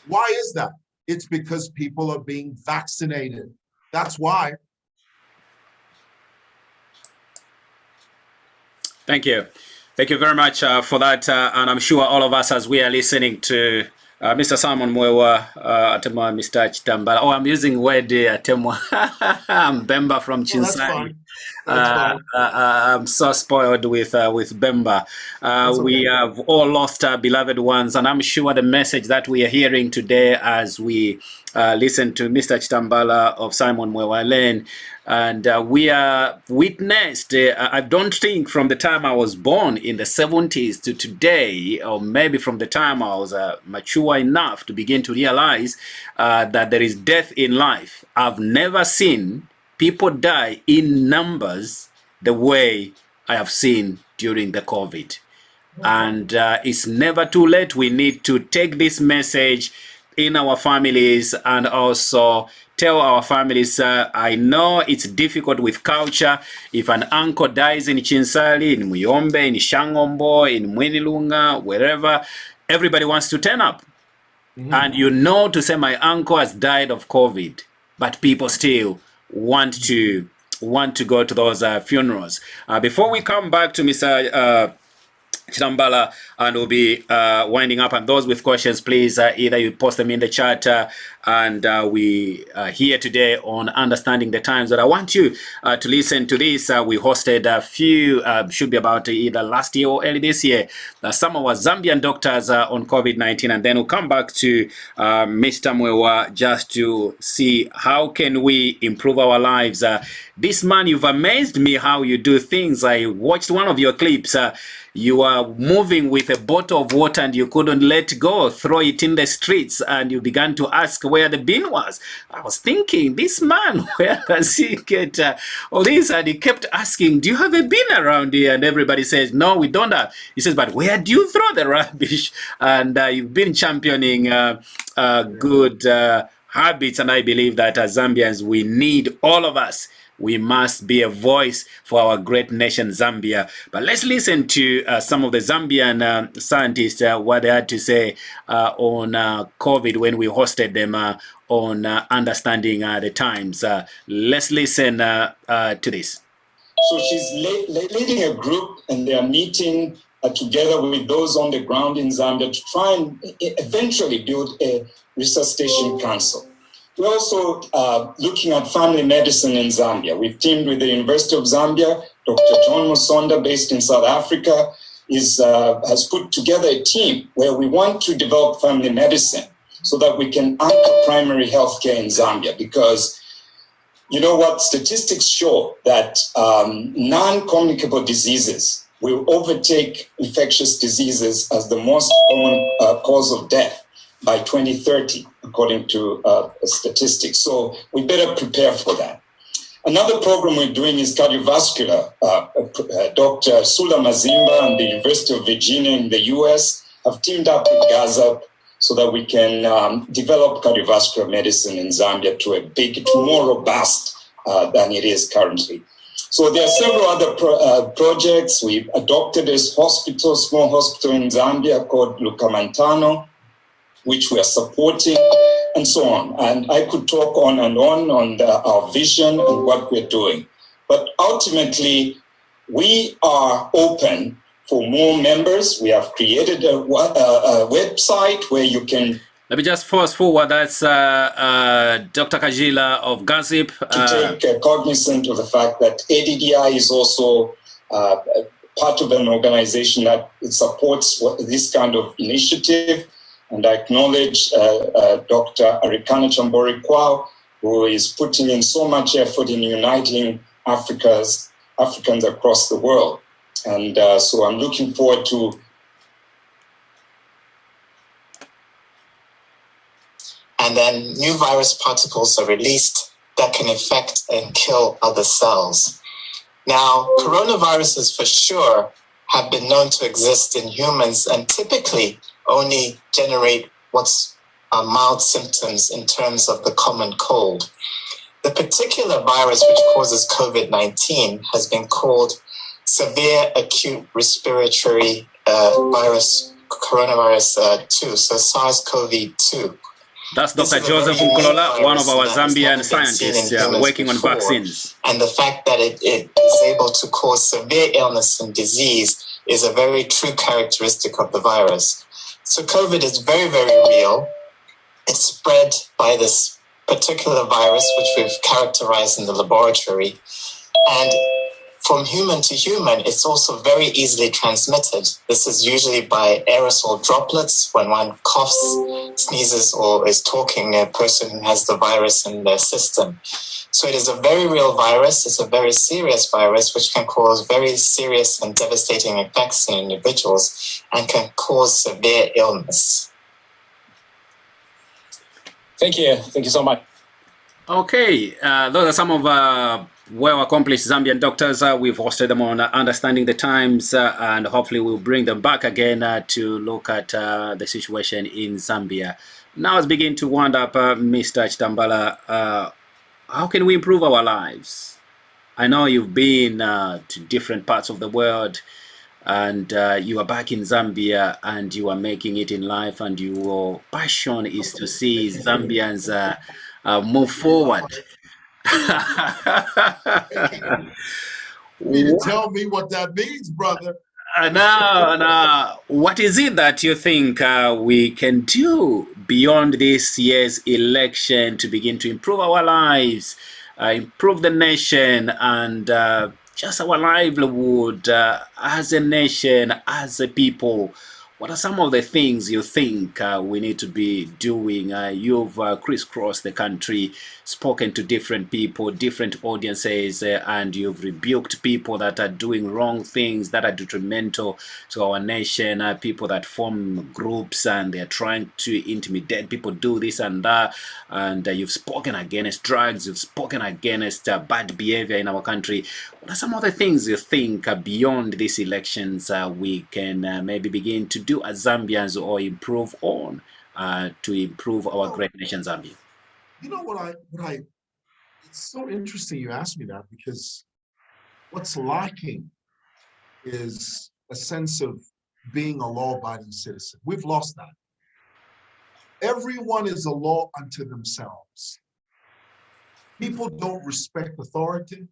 Why is that? It's because people are being vaccinated. That's why. Thank you. Thank you very much for that. And I'm sure all of us, as we are listening to Mr. Simon Mwewa, Atemwa, Mr. Chitambala. Oh, I'm using word Atemwa. I'm Bemba from Chinsai. I'm so spoiled with Bemba. We have all lost our beloved ones, and I'm sure the message that we are hearing today as we listen to Mr. Chitambala of Simon Mwewa Lane, and we are witnessed, I don't think from the time I was born in the 70s to today, or maybe from the time I was mature enough to begin to realize that there is death in life. I've never seen people die in numbers the way I have seen during the COVID. And it's never too late. We need to take this message in our families and also tell our families, I know it's difficult with culture. If an uncle dies in Chinsali, in Muyombe, in Shangombo, in Mwenilunga, wherever, everybody wants to turn up. And you know to say my uncle has died of COVID, but people still want to go to those funerals. Before we come back to Mr. Chitambala, and we'll be winding up, and those with questions, please either you post them in the chat, and we are here today on Understanding the Times. But I want you to listen to this. We hosted a few, should be about either last year or early this year, some of our Zambian doctors on COVID-19, and then we'll come back to Mr. Mwewa just to see how can we improve our lives. This man, you've amazed me how you do things. I watched one of your clips. You are moving with a bottle of water and you couldn't let go, throw it in the streets, and you began to ask where the bin was. I was thinking, this man, where does he get all this? And he kept asking, do you have a bin around here? And everybody says, no, we don't have. He says, but where do you throw the rubbish? And you've been championing good habits, and I believe that as Zambians, we need all of us. We must be a voice for our great nation, Zambia. But let's listen to some of the Zambian scientists, what they had to say on COVID when we hosted them on understanding the times. Let's listen to this. So she's leading a group, and they are meeting together with those on the ground in Zambia to try and eventually build a resuscitation council. We're also looking at family medicine in Zambia. We've teamed with the University of Zambia. Dr. John Musonda, based in South Africa, has put together a team where we want to develop family medicine so that we can anchor primary health care in Zambia. Because you know what? Statistics show that non-communicable diseases will overtake infectious diseases as the most common cause of death by 2030, according to statistics. So we better prepare for that. Another program we're doing is cardiovascular. Dr. Sula Mazimba and the University of Virginia in the US have teamed up with Gaza so that we can develop cardiovascular medicine in Zambia to more robust than it is currently. So there are several other projects. We've adopted this hospital, small hospital in Zambia called Lukamantano, which we are supporting, and so on. And I could talk on and on our vision and what we're doing. But ultimately, we are open for more members. We have created a website where you can... Let me just fast forward. That's Dr. Kajila of Gossip. To take cognizant of the fact that ADDI is also part of an organization that supports this kind of initiative. And I acknowledge Dr. Arikana Chambori Kwao, who is putting in so much effort in uniting Africans across the world. And so I'm looking forward to... And then new virus particles are released that can infect and kill other cells. Now, coronaviruses for sure have been known to exist in humans and typically only generate what's mild symptoms in terms of the common cold. The particular virus which causes COVID-19 has been called severe acute respiratory virus, coronavirus 2, so SARS-CoV-2. That's Dr. Joseph Nkole, one of our Zambian scientists working on vaccines. And the fact that it is able to cause severe illness and disease is a very true characteristic of the virus. So COVID is very, very real. It's spread by this particular virus, which we've characterized in the laboratory. And from human to human, it's also very easily transmitted. This is usually by aerosol droplets when one coughs, sneezes, or is talking to a person who has the virus in their system. So it is a very real virus. It's a very serious virus, which can cause very serious and devastating effects in individuals and can cause severe illness. Thank you. Thank you so much. Okay, those are some of well-accomplished Zambian doctors. We've hosted them on Understanding the Times, and hopefully we'll bring them back again to look at the situation in Zambia. Now let's begin to wind up, Mr. Chitambala. How can we improve our lives? I know you've been to different parts of the world, and you are back in Zambia, and you are making it in life, and your passion is to see Zambians move forward. You need to tell me what that means, brother. Now, what is it that you think we can do beyond this year's election to begin to improve our lives, improve the nation, and just our livelihood as a nation, as a people? What are some of the things you think we need to be doing? You've crisscrossed the country, spoken to different people, different audiences, and you've rebuked people that are doing wrong things that are detrimental to our nation, people that form groups and they're trying to intimidate people, do this and that. And you've spoken against drugs, you've spoken against bad behavior in our country. What are some of the things you think beyond these elections we can maybe begin to do as Zambians or improve on to improve our great nation, Zambia? You know what it's so interesting you asked me that, because what's lacking is a sense of being a law-abiding citizen. We've lost that. Everyone is a law unto themselves. People don't respect authority.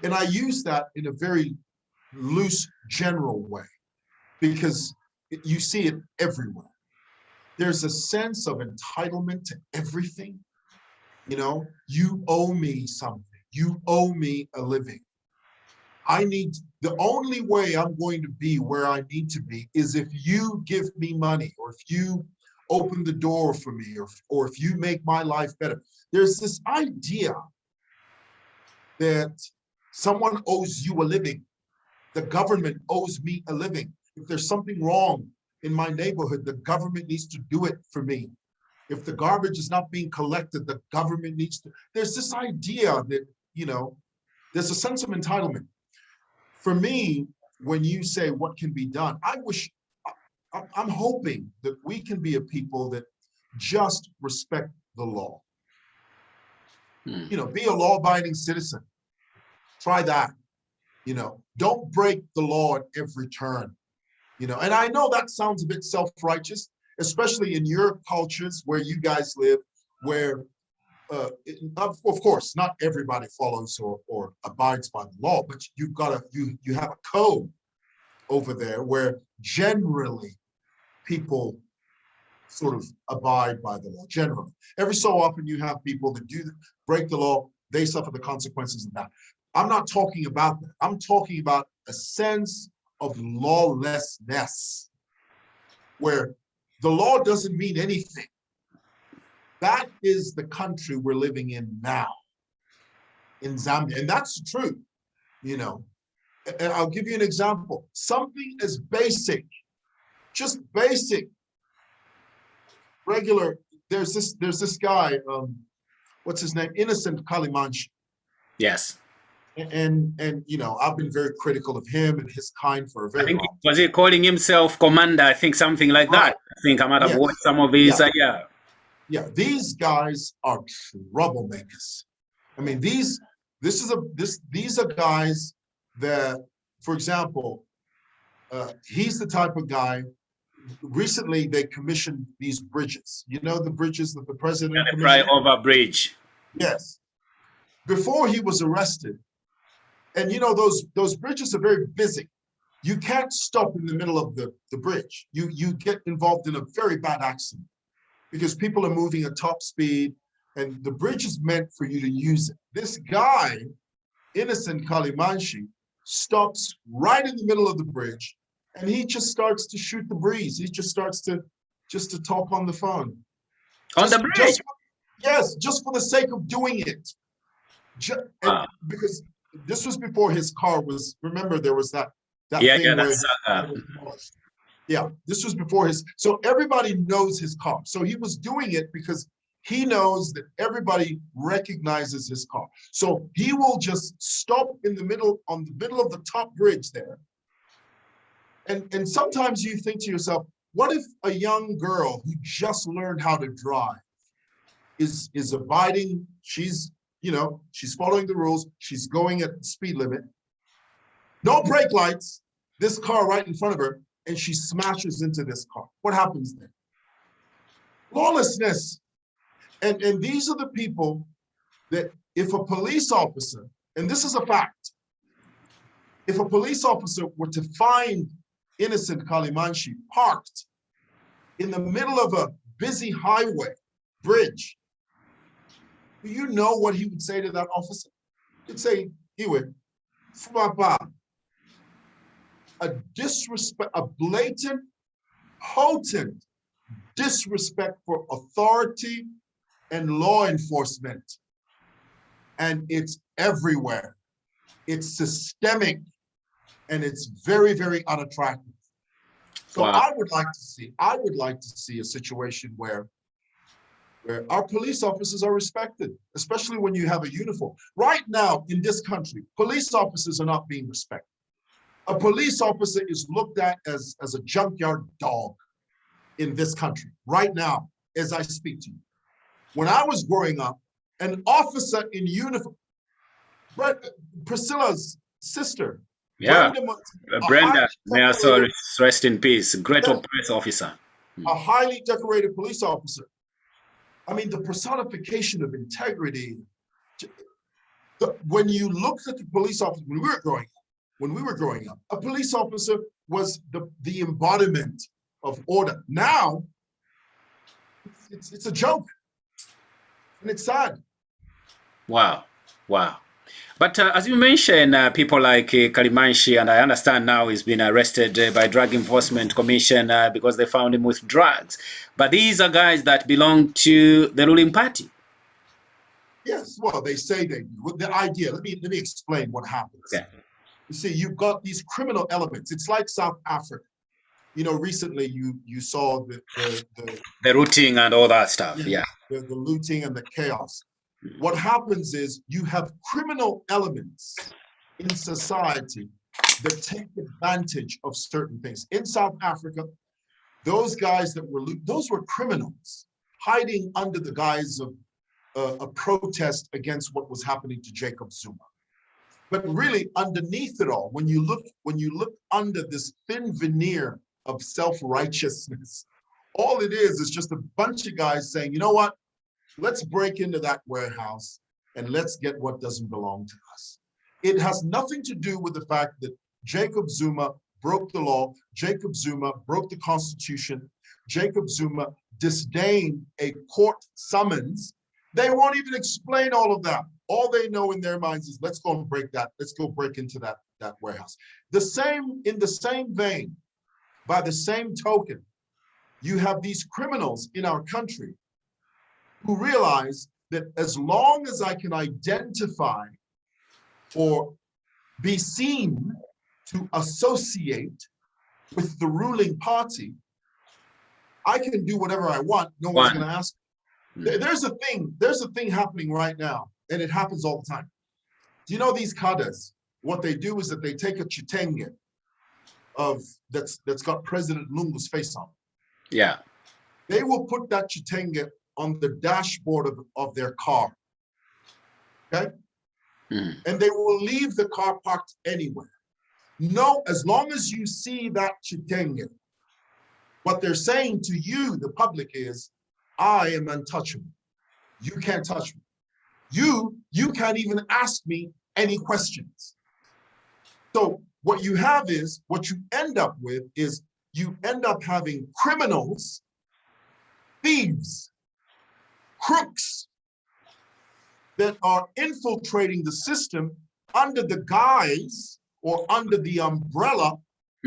And I use that in a very loose, general way, because you see it everywhere. There's a sense of entitlement to everything. You know, you owe me something. You owe me a living. The only way I'm going to be where I need to be is if you give me money, or if you open the door for me, or if you make my life better. There's this idea that someone owes you a living. The government owes me a living. If there's something wrong in my neighborhood, the government needs to do it for me. If the garbage is not being collected, the government needs to. There's this idea that, you know, there's a sense of entitlement. For me, when you say what can be done, I'm hoping that we can be a people that just respect the law. You know, be a law-abiding citizen. Try that. You know, don't break the law at every turn. You know, and I know that sounds a bit self-righteous, especially in your cultures where you guys live, where, of course, not everybody follows or abides by the law, but you have a code over there where generally people sort of abide by the law, generally. Every so often you have people that break the law, they suffer the consequences of that. I'm not talking about that. I'm talking about a sense of lawlessness, where the law doesn't mean anything. That is the country we're living in now, in Zambia, and that's the truth, you know. And I'll give you an example. Something as basic, just basic, regular. There's this guy, what's his name? Innocent Kalimanchi. Yes. And you know, I've been very critical of him and his kind for a very long time. Was he calling himself commander? I think something like that. I think I might have watched some of his. Yeah, these guys are troublemakers. I mean, these are guys that, for example, he's the type of guy. Recently, they commissioned these bridges. You know, the bridges that the president commissioned? The flyover bridge. Yes. Before he was arrested, and you know, those bridges are very busy. You can't stop in the middle of the bridge. You get involved in a very bad accident because people are moving at top speed, and the bridge is meant for you to use it. This guy, Innocent Kalimanchi, stops right in the middle of the bridge, and he just starts to shoot the breeze. He just starts to talk on the phone. On the bridge? Yes, just for the sake of doing it. Because this was before his car was, remember there was that thing where this was before so everybody knows his car. So he was doing it because he knows that everybody recognizes his car. So he will just stop in the middle, on the middle of the top bridge there. And sometimes you think to yourself, what if a young girl who just learned how to drive is abiding, she's following the rules, she's going at the speed limit, no brake lights, this car right in front of her, and she smashes into this car. What happens then? Lawlessness. And these are the people that if a police officer, and this is a fact, if a police officer were to find Innocent Kalimanchi parked in the middle of a busy highway, bridge, do you know what he would say to that officer? He'd say, Iwe, Fumapa, a disrespect, a blatant, potent disrespect for authority and law enforcement. And it's everywhere. It's systemic, and it's very, very unattractive. So wow. I would like to see a situation where our police officers are respected, especially when you have a uniform. Right now in this country, police officers are not being respected. A police officer is looked at as a junkyard dog in this country, right now, as I speak to you. When I was growing up, an officer in uniform, Priscilla's sister, Yeah, Brenda, Brenda, may her soul rest in peace. Great police officer. a highly decorated police officer. I mean, the personification of integrity. When you looked at the police officer when we were growing up, a police officer was the embodiment of order. Now, it's a joke, and it's sad. Wow, wow. But as you mentioned, people like Kalimanshi, and I understand now he's been arrested by Drug Enforcement Commission because they found him with drugs. But these are guys that belong to the ruling party. Yes, well, they say they do. The idea, let me explain what happens. Okay. You see, you've got these criminal elements. It's like South Africa. You know, recently you saw the looting and all that stuff. Yeah. The looting and the chaos. What happens is you have criminal elements in society that take advantage of certain things. In South Africa, those guys that those were criminals hiding under the guise of a protest against what was happening to Jacob Zuma. But really, underneath it all, when you look under this thin veneer of self-righteousness, all it is just a bunch of guys saying, you know what? Let's break into that warehouse and let's get what doesn't belong to us. It has nothing to do with the fact that Jacob Zuma broke the law, Jacob Zuma broke the Constitution, Jacob Zuma disdained a court summons. They won't even explain all of that. All they know in their minds is let's go and break that. Let's go break into that warehouse. In the same vein, by the same token, you have these criminals in our country who realize that as long as I can identify or be seen to associate with the ruling party, I can do whatever I want. No one's going to ask. There's a thing happening right now, and it happens all the time. Do you know these kadas? What they do is that they take a chitenge that's got President Lungu's face on. Yeah. They will put that chitenge on the dashboard of their car. Okay? And they will leave the car parked anywhere. No, as long as you see that chitenge, what they're saying to you, the public, is, I am untouchable. You can't touch me. You can't even ask me any questions. So what you end up with is you end up having criminals, thieves, crooks that are infiltrating the system under the guise or under the umbrella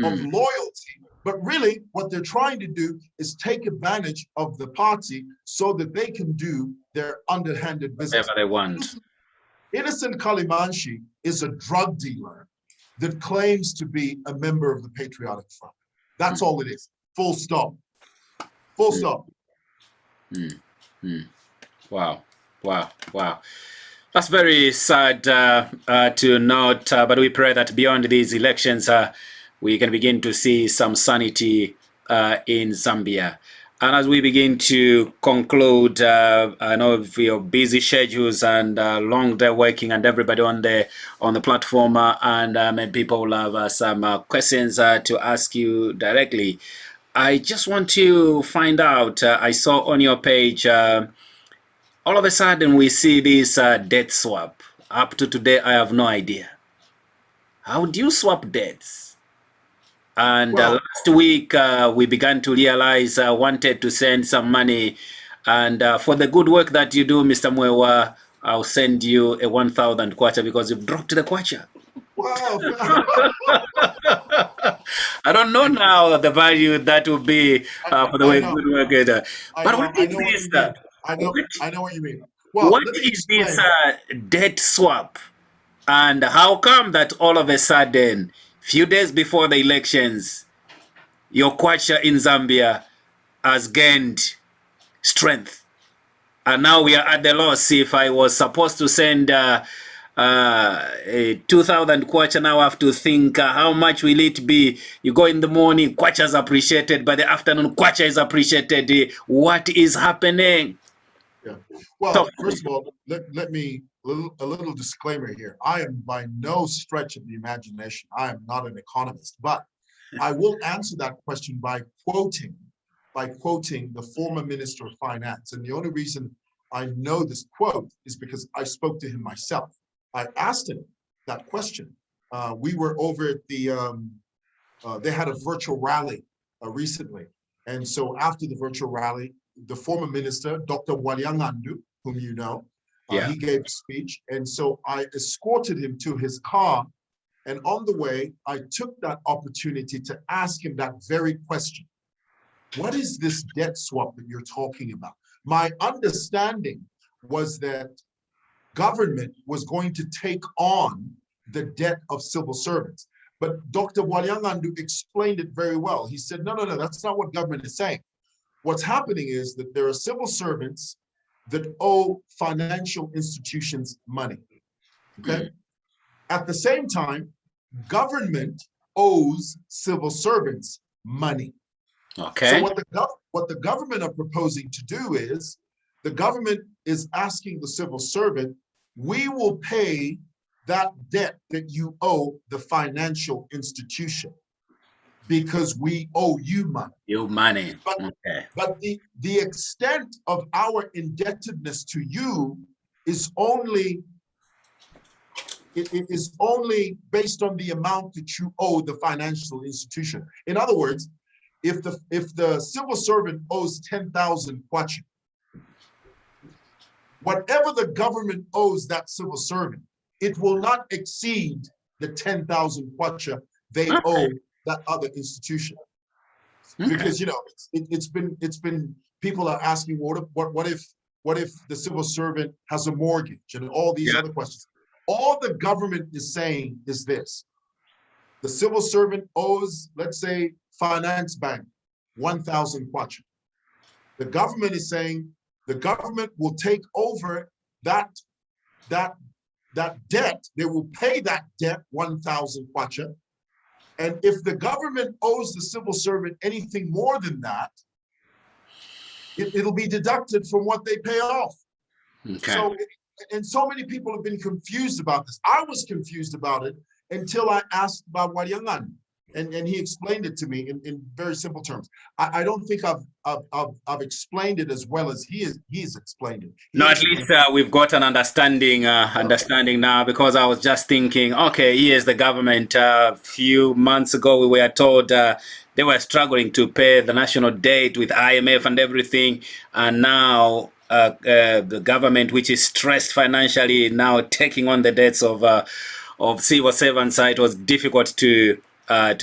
of loyalty. But really, what they're trying to do is take advantage of the party so that they can do their underhanded business. Whatever they want. Innocent Kalimanshi is a drug dealer that claims to be a member of the Patriotic Front. That's all it is. Full stop. Full stop. Wow, wow, wow. That's very sad to note, but we pray that beyond these elections, we can begin to see some sanity in Zambia. And as we begin to conclude, I know of your busy schedules and long day working and everybody on the platform, and many people will have some questions to ask you directly. I just want to find out, I saw on your page, all of a sudden we see this debt swap. Up to today, I have no idea. How do you swap debts? And last week, we began to realize I wanted to send some money. And for the good work that you do, Mr. Mwewa, I'll send you a 1,000 kwacha because you've dropped the kwacha. Wow. I don't know now the value that will be for the way good work is. But what is this? I know what you mean. Well, what is this debt swap? And how come that all of a sudden, few days before the elections, your kwacha in Zambia has gained strength? And now we are at the loss. If I was supposed to send 2,000 kwacha, now I have to think how much will it be? You go in the morning, kwacha is appreciated. By the afternoon, kwacha is appreciated. What is happening? Yeah. Well, first of all, let me a little disclaimer here. I am by no stretch of the imagination. I am not an economist, but I will answer that question by quoting the former Minister of Finance. And the only reason I know this quote is because I spoke to him myself. I asked him that question. We were over at the, they had a virtual rally recently. And so after the virtual rally, the former minister, Dr. Walyangandu, whom you know, he gave a speech. And so I escorted him to his car. And on the way, I took that opportunity to ask him that very question. What is this debt swap that you're talking about? My understanding was that government was going to take on the debt of civil servants. But Dr. Walyangandu explained it very well. He said, no, that's not what government is saying. What's happening is that there are civil servants that owe financial institutions money, okay? At the same time, government owes civil servants money. Okay. So what the government are proposing to do is, the government is asking the civil servant, we will pay that debt that you owe the financial institution because we owe you money. You money. But the extent of our indebtedness to you is only it is only based on the amount that you owe the financial institution. In other words, if the civil servant owes 10,000 kwacha, whatever the government owes that civil servant, it will not exceed the 10,000 kwacha they owe that other institution. Because it's been people are asking, what if the civil servant has a mortgage and all these other questions. All the government is saying is this: the civil servant owes, let's say, finance bank 1,000 kwacha. The government is saying the government will take over that debt. They will pay that debt 1,000 kwacha. And if the government owes the civil servant anything more than that, it'll be deducted from what they pay off. Okay. So, and so many people have been confused about this. I was confused about it until I asked about Walyangandu, and he explained it to me in very simple terms. I don't think I've explained it as well as he's explained it. No, at least we've got an understanding now, because I was just thinking, okay, here's the government. A few months ago, we were told they were struggling to pay the national debt with IMF and everything, and now the government, which is stressed financially, now taking on the debts of civil servants. It was difficult to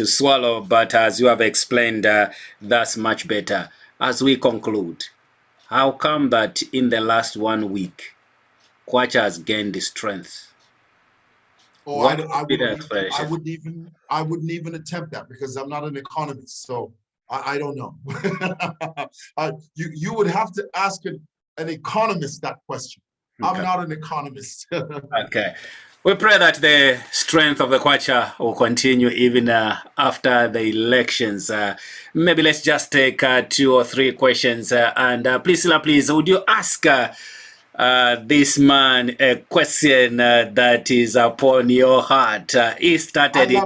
swallow, but as you have explained, that's much better. As we conclude, how come that in the last 1 week, kwacha has gained strength? Oh, I wouldn't even attempt that because I'm not an economist, so I don't know. You would have to ask an economist that question. Okay. I'm not an economist. Okay. We pray that the strength of the kwacha will continue even after the elections. Maybe let's just take 2 or 3 questions. Priscilla, please, would you ask this man a question that is upon your heart? He started it.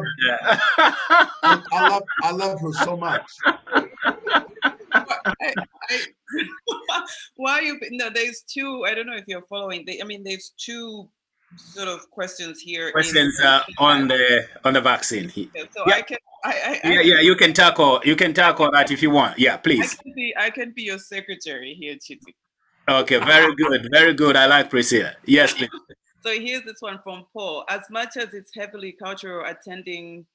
I love her so much. Why you? No, there's 2. I don't know if you're following. There's 2 sort of questions here. Questions on the vaccine. Yeah, so yeah. You can tackle that if you want. Yeah, please. I can be your secretary here, Chiti. Okay, very good, very good. I like Priscilla. Yes, please. So here's this one from Paul. As much as it's heavily cultural, attending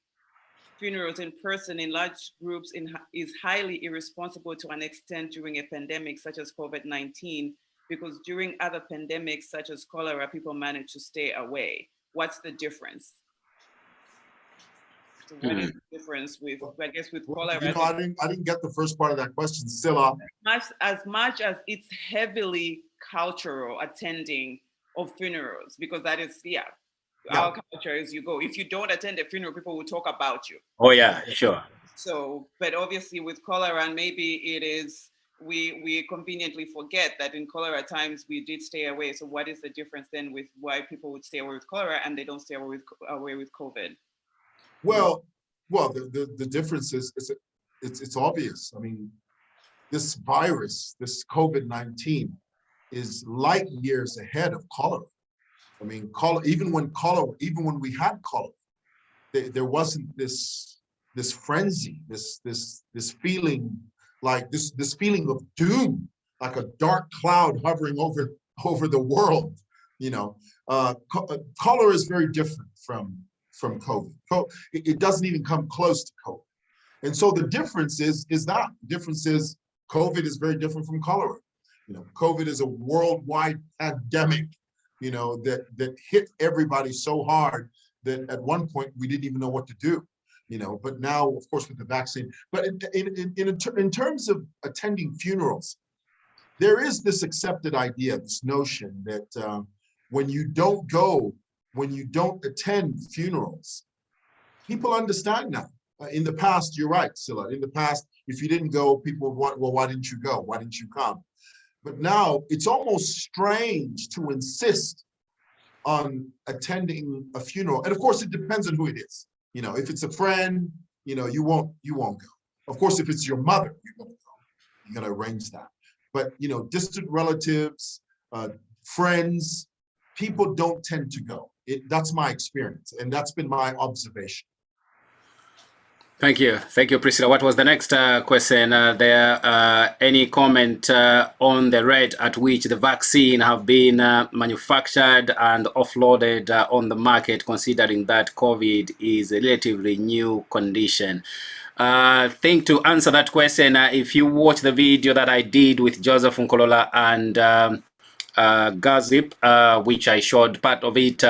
funerals in person in large groups is highly irresponsible to an extent during a pandemic such as COVID-19, because during other pandemics such as cholera, people manage to stay away. What's the difference? So what is the difference with, I guess, with cholera? I didn't get the first part of that question, Silla. As much as it's heavily cultural attending of funerals, because that is, our culture is you go. If you don't attend a funeral, people will talk about you. Oh yeah, sure. So, but obviously with cholera, and maybe it is we conveniently forget that in cholera times we did stay away. So what is the difference then with why people would stay away with cholera and they don't stay away with COVID? Well, the difference is it's obvious. I mean, this virus, this COVID-19, is light years ahead of cholera. I mean, even when we had cholera, there wasn't this frenzy, this feeling like this feeling of doom, like a dark cloud hovering over the world. You know, cholera is very different from COVID. It doesn't even come close to COVID. And so the difference is COVID is very different from cholera. You know, COVID is a worldwide pandemic, you know, that hit everybody so hard that at one point we didn't even know what to do, you know, but now, of course, with the vaccine. But in terms of attending funerals, there is this accepted idea, this notion that when you don't attend funerals, people understand now. In the past, you're right, Scylla. In the past, if you didn't go, people would want, well, why didn't you go? Why didn't you come? But now it's almost strange to insist on attending a funeral. And of course, it depends on who it is. You know, if it's a friend, you know, you won't go. Of course, if it's your mother, you're gonna go. You're gonna arrange that. But, you know, distant relatives, friends, people don't tend to go. That's my experience, and that's been my observation. Thank you, Priscilla. What was the next question there? Any comment on the rate at which the vaccine have been manufactured and offloaded on the market, considering that COVID is a relatively new condition? I think to answer that question, if you watch the video that I did with Joseph Nkole and Gazip, which I showed part of it,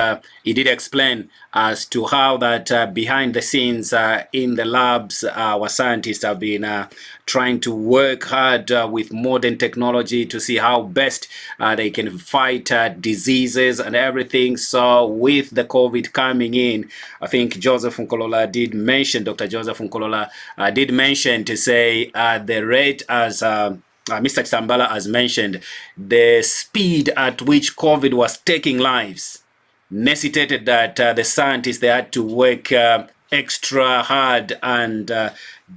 he did explain as to how that behind the scenes in the labs, our scientists have been trying to work hard with modern technology to see how best they can fight diseases and everything. So with the COVID coming in, I think Joseph Nkole did mention, Dr. Joseph Nkole did mention to say the rate as Mr. Chitambala has mentioned, the speed at which COVID was taking lives necessitated that the scientists, they had to work extra hard and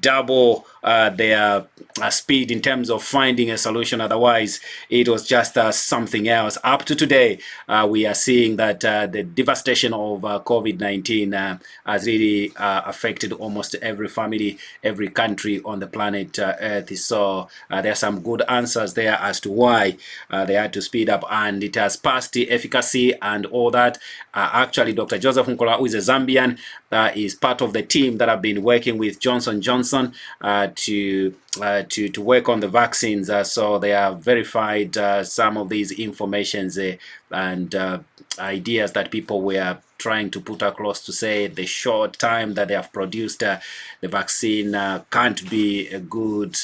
double their speed in terms of finding a solution. Otherwise, it was just something else. Up to today, we are seeing that the devastation of COVID-19 has really affected almost every family, every country on the planet Earth. So there are some good answers there as to why they had to speed up, and it has passed the efficacy and all that. Actually, Dr. Joseph Nkole, who is a Zambian, is part of the team that have been working with Johnson & Johnson to work on the vaccines. So they have verified some of these informations and ideas that people were trying to put across to say the short time that they have produced the vaccine can't be a good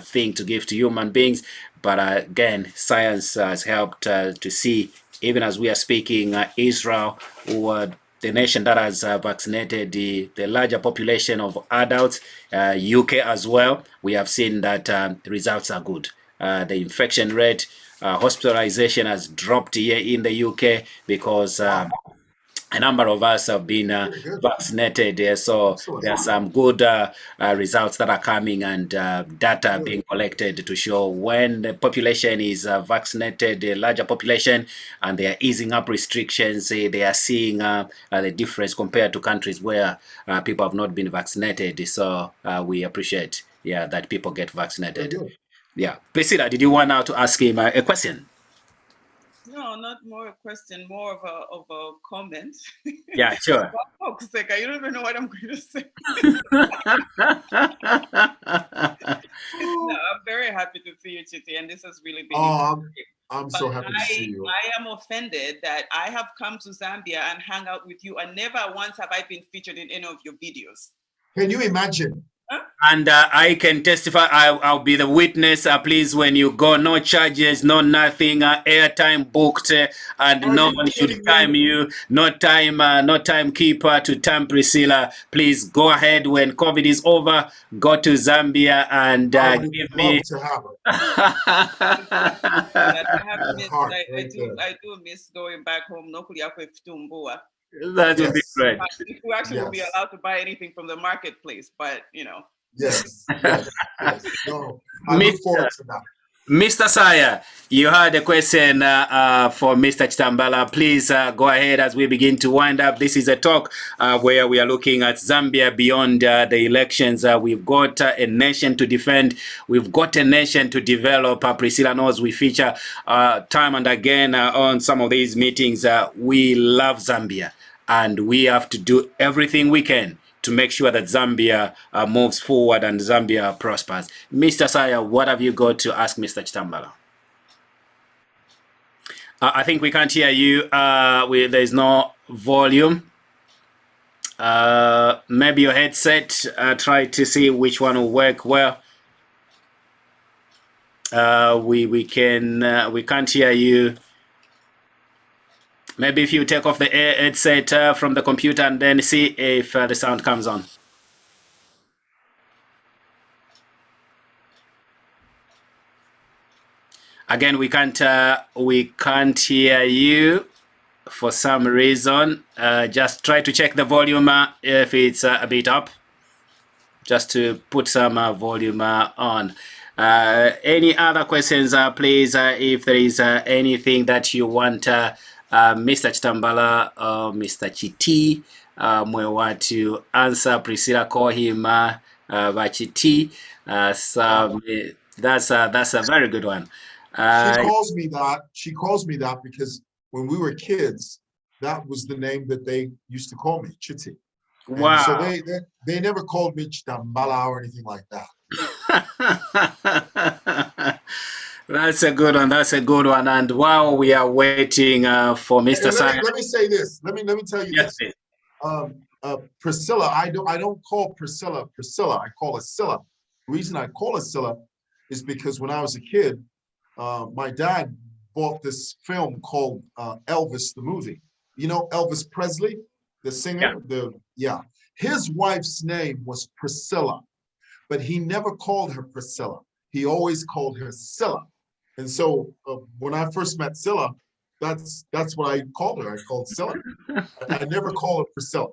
thing to give to human beings. But again, science has helped to see, even as we are speaking, Israel, who the nation that has vaccinated the larger population of adults, UK as well, we have seen that the results are good. The infection rate, hospitalization has dropped here in the UK because a number of us have been vaccinated. So there are some good results that are coming, and data being collected to show when the population is vaccinated, the larger population, and they are easing up restrictions, they are seeing the difference compared to countries where people have not been vaccinated. So we appreciate, that people get vaccinated. Yeah. Priscilla, did you want now to ask him a question? No, not more a question, more of a comment. Yeah, sure. For fuck's sake, I don't even know what I'm going to say. No, I'm very happy to see you, Chiti, and this has really been I'm so happy to see you. I am offended that I have come to Zambia and hang out with you, and never once have I been featured in any of your videos. Can you imagine? And I can testify, I'll be the witness. Please, when you go, no charges, no nothing, airtime booked, and Are no you one should kidding time me? you, no timekeeper to time Priscilla. Please go ahead when COVID is over, go to Zambia and I would give love me. to have her. That I have Her missed. heart I right do. there. I do miss going back home. No kulia kwe fitumbua. That would be Yes. great. If we actually will be Yes. allowed to buy anything from the marketplace, but Yes. Yes. Yes. No, I Mr. look forward to that. Mr. Saya, you had a question for Mr. Chitambala. Please go ahead as we begin to wind up. This is a talk where we are looking at Zambia beyond the elections. We've got a nation to defend. We've got a nation to develop. Priscilla knows we feature time and again on some of these meetings. We love Zambia, and we have to do everything we can to make sure that Zambia moves forward and Zambia prospers. Mr. Saya, what have you got to ask Mr. Chitambala? I think we can't hear you. There's no volume. Maybe your headset. Try to see which one will work well. We can't hear you. Maybe if you take off the headset from the computer and then see if the sound comes on. Again, we can't hear you for some reason. Just try to check the volume if it's a bit up, just to put some volume on. Any other questions, please? If there is anything that you want Mr. Chitambala or Mr. Chiti Mwewa to answer, Priscilla call him Chiti. So that's a very good one. She calls me that. She calls me that because when we were kids, that was the name that they used to call me, Chiti. Wow. And so they never called me Chitambala or anything like that. That's a good one. That's a good one. And while we are waiting for Mr. Simon, let me say this. Let me tell you yes, this. Priscilla, I don't call Priscilla Priscilla. I call her Scylla. The reason I call her Scylla is because when I was a kid, my dad bought this film called Elvis the movie. You know Elvis Presley, the singer. Yeah. His wife's name was Priscilla, but he never called her Priscilla. He always called her Scylla. And so when I first met Scylla, that's what I called her. I called Scylla. I never call her Priscilla.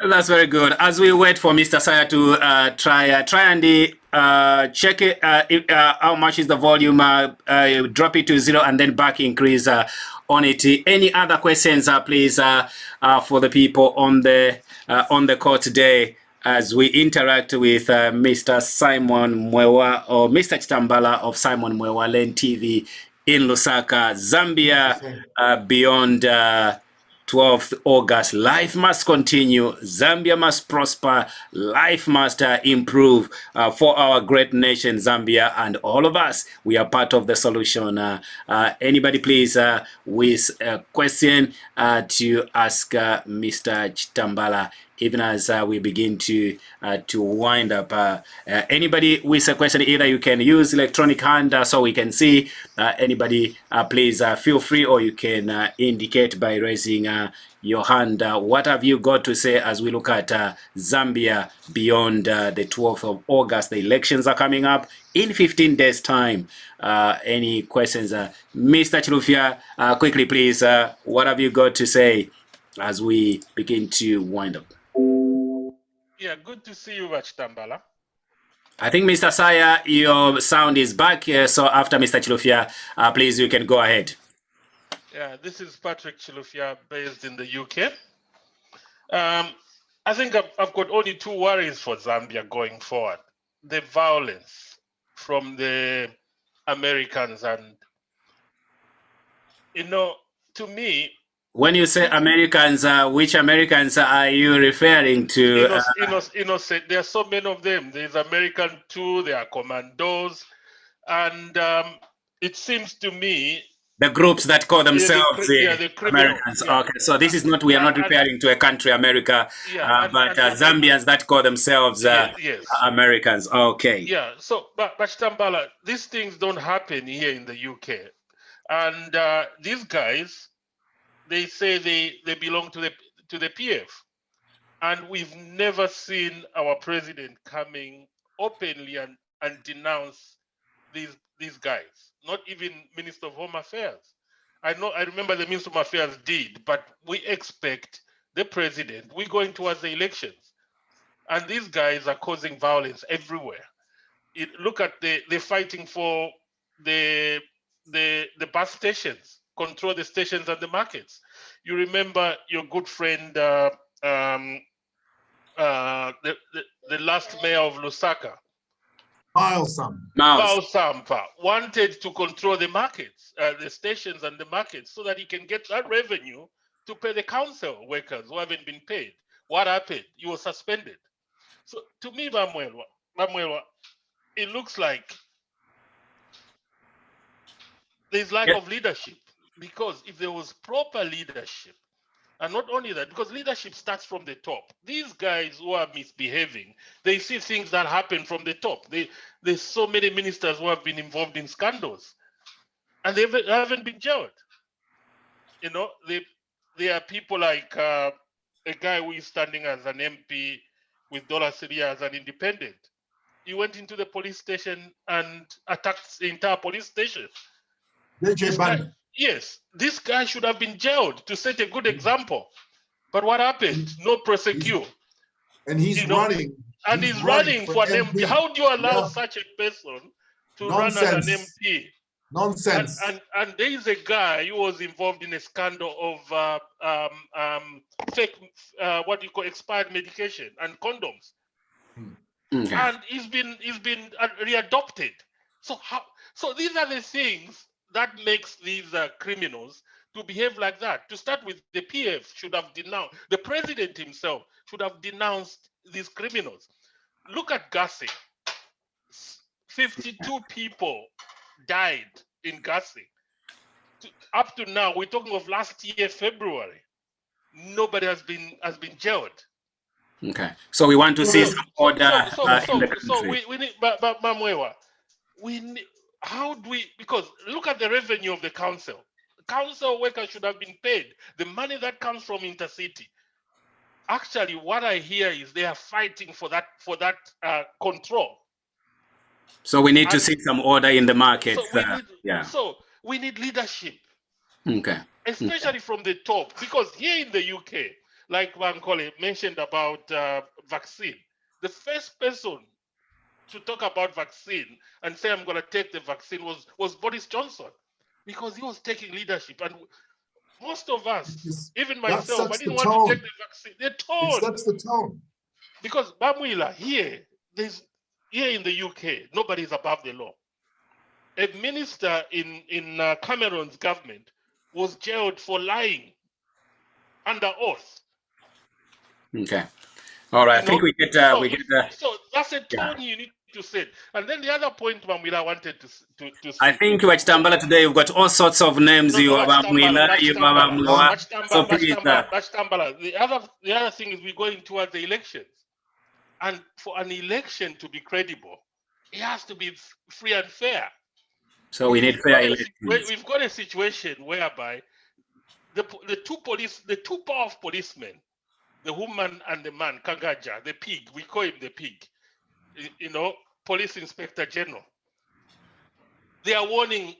That's very good. As we wait for Mr. Saya to try and check it, how much is the volume, drop it to 0 and then back increase on it. Any other questions, please, for the people on the call today as we interact with Mr. Simon Mwewa or Mr. Chitambala of Simon Mwewa Lane TV in Lusaka, Zambia, beyond 12th August. Life must continue. Zambia must prosper. Life must improve for our great nation, Zambia, and all of us. We are part of the solution. Anybody, please, with a question to ask Mr. Chitambala, even as we begin to wind up. Anybody with a question, either you can use electronic hand so we can see. Anybody, please feel free, or you can indicate by raising your hand. What have you got to say as we look at Zambia beyond the 12th of August? The elections are coming up in 15 days' time. Any questions? Mr. Chilufya, quickly, please, what have you got to say as we begin to wind up? Yeah, good to see you, Chitambala. I think, Mr. Saya, your sound is back. So after Mr. Chilufya, please, you can go ahead. Yeah, this is Patrick Chilufya, based in the UK. I think I've got only two worries for Zambia going forward. The violence from the Americans, and, to me, when you say Americans, which Americans are you referring to? Innocent. There are so many of them. There's American too. There are commandos, and it seems to me The groups that call themselves the Americans. Yeah. Okay, so this is not, we are not referring to a country, America, but Zambians that call themselves Americans. Okay. Yeah, so, but Tambala, these things don't happen here in the UK. And these guys, they say they belong to the PF. And we've never seen our president coming openly and denounce these guys, not even Minister of Home Affairs. I remember the Minister of Affairs did, but we expect the president, we're going towards the elections. And these guys are causing violence everywhere. Look at the fighting for the bus stations, control the stations and the markets. You remember your good friend, the last mayor of Lusaka, Miles Sampa, wanted to control the markets, the stations and the markets, so that he can get that revenue to pay the council workers who haven't been paid. What happened? He was suspended. So to me, Mwewa, it looks like there's lack of leadership, because if there was proper leadership, and not only that, because leadership starts from the top. These guys who are misbehaving, they see things that happen from the top. There's so many ministers who have been involved in scandals, and they haven't been jailed. You know, there are people like a guy who is standing as an MP with Dollar City as an independent. He went into the police station and attacked the entire police station. Yes, this guy should have been jailed to set a good example. But what happened? No prosecute. And he's running. And he's running for an MP. How do you allow such a person to run as an MP? Nonsense. And there is a guy who was involved in a scandal of fake, what you call expired medication and condoms. Okay. And he's been readopted. So these are the things that makes these criminals to behave like that. To start with, the PF should have denounced, the president himself should have denounced these criminals. Look at Gussie. 52 people died in Gussie. Up to now, we're talking of last year, February. Nobody has been jailed. Okay, so we want to see some order in the country. So we need, but Mwewa, we need, how do we, because look at the revenue of the council. Council workers should have been paid the money that comes from intercity. Actually, what I hear is they are fighting for that control. So we need to see some order in the market. So we need leadership. Okay. Especially from the top, because here in the UK, like Nkole mentioned about vaccine, the first person to talk about vaccine and say, I'm going to take the vaccine was Boris Johnson, because he was taking leadership. And most of us, even myself, I didn't want to take the vaccine. The tone. It sets the tone. Because Bamwila, here in the UK, nobody is above the law. A minister in Cameron's government was jailed for lying under oath. Okay. All right. I think we get so that's a tone you need to set. And then the other point, Bamwila, wanted to I think Tambala today you've got all sorts of names. You have Bamwila, you have Mwewa. So please. The other thing is we're going towards the elections. And for an election to be credible, it has to be free and fair. So we need fair elections. We've got a situation whereby the two powerful policemen, the woman and the man, Kagaja, the pig, we call him the pig, Police Inspector General. They are warning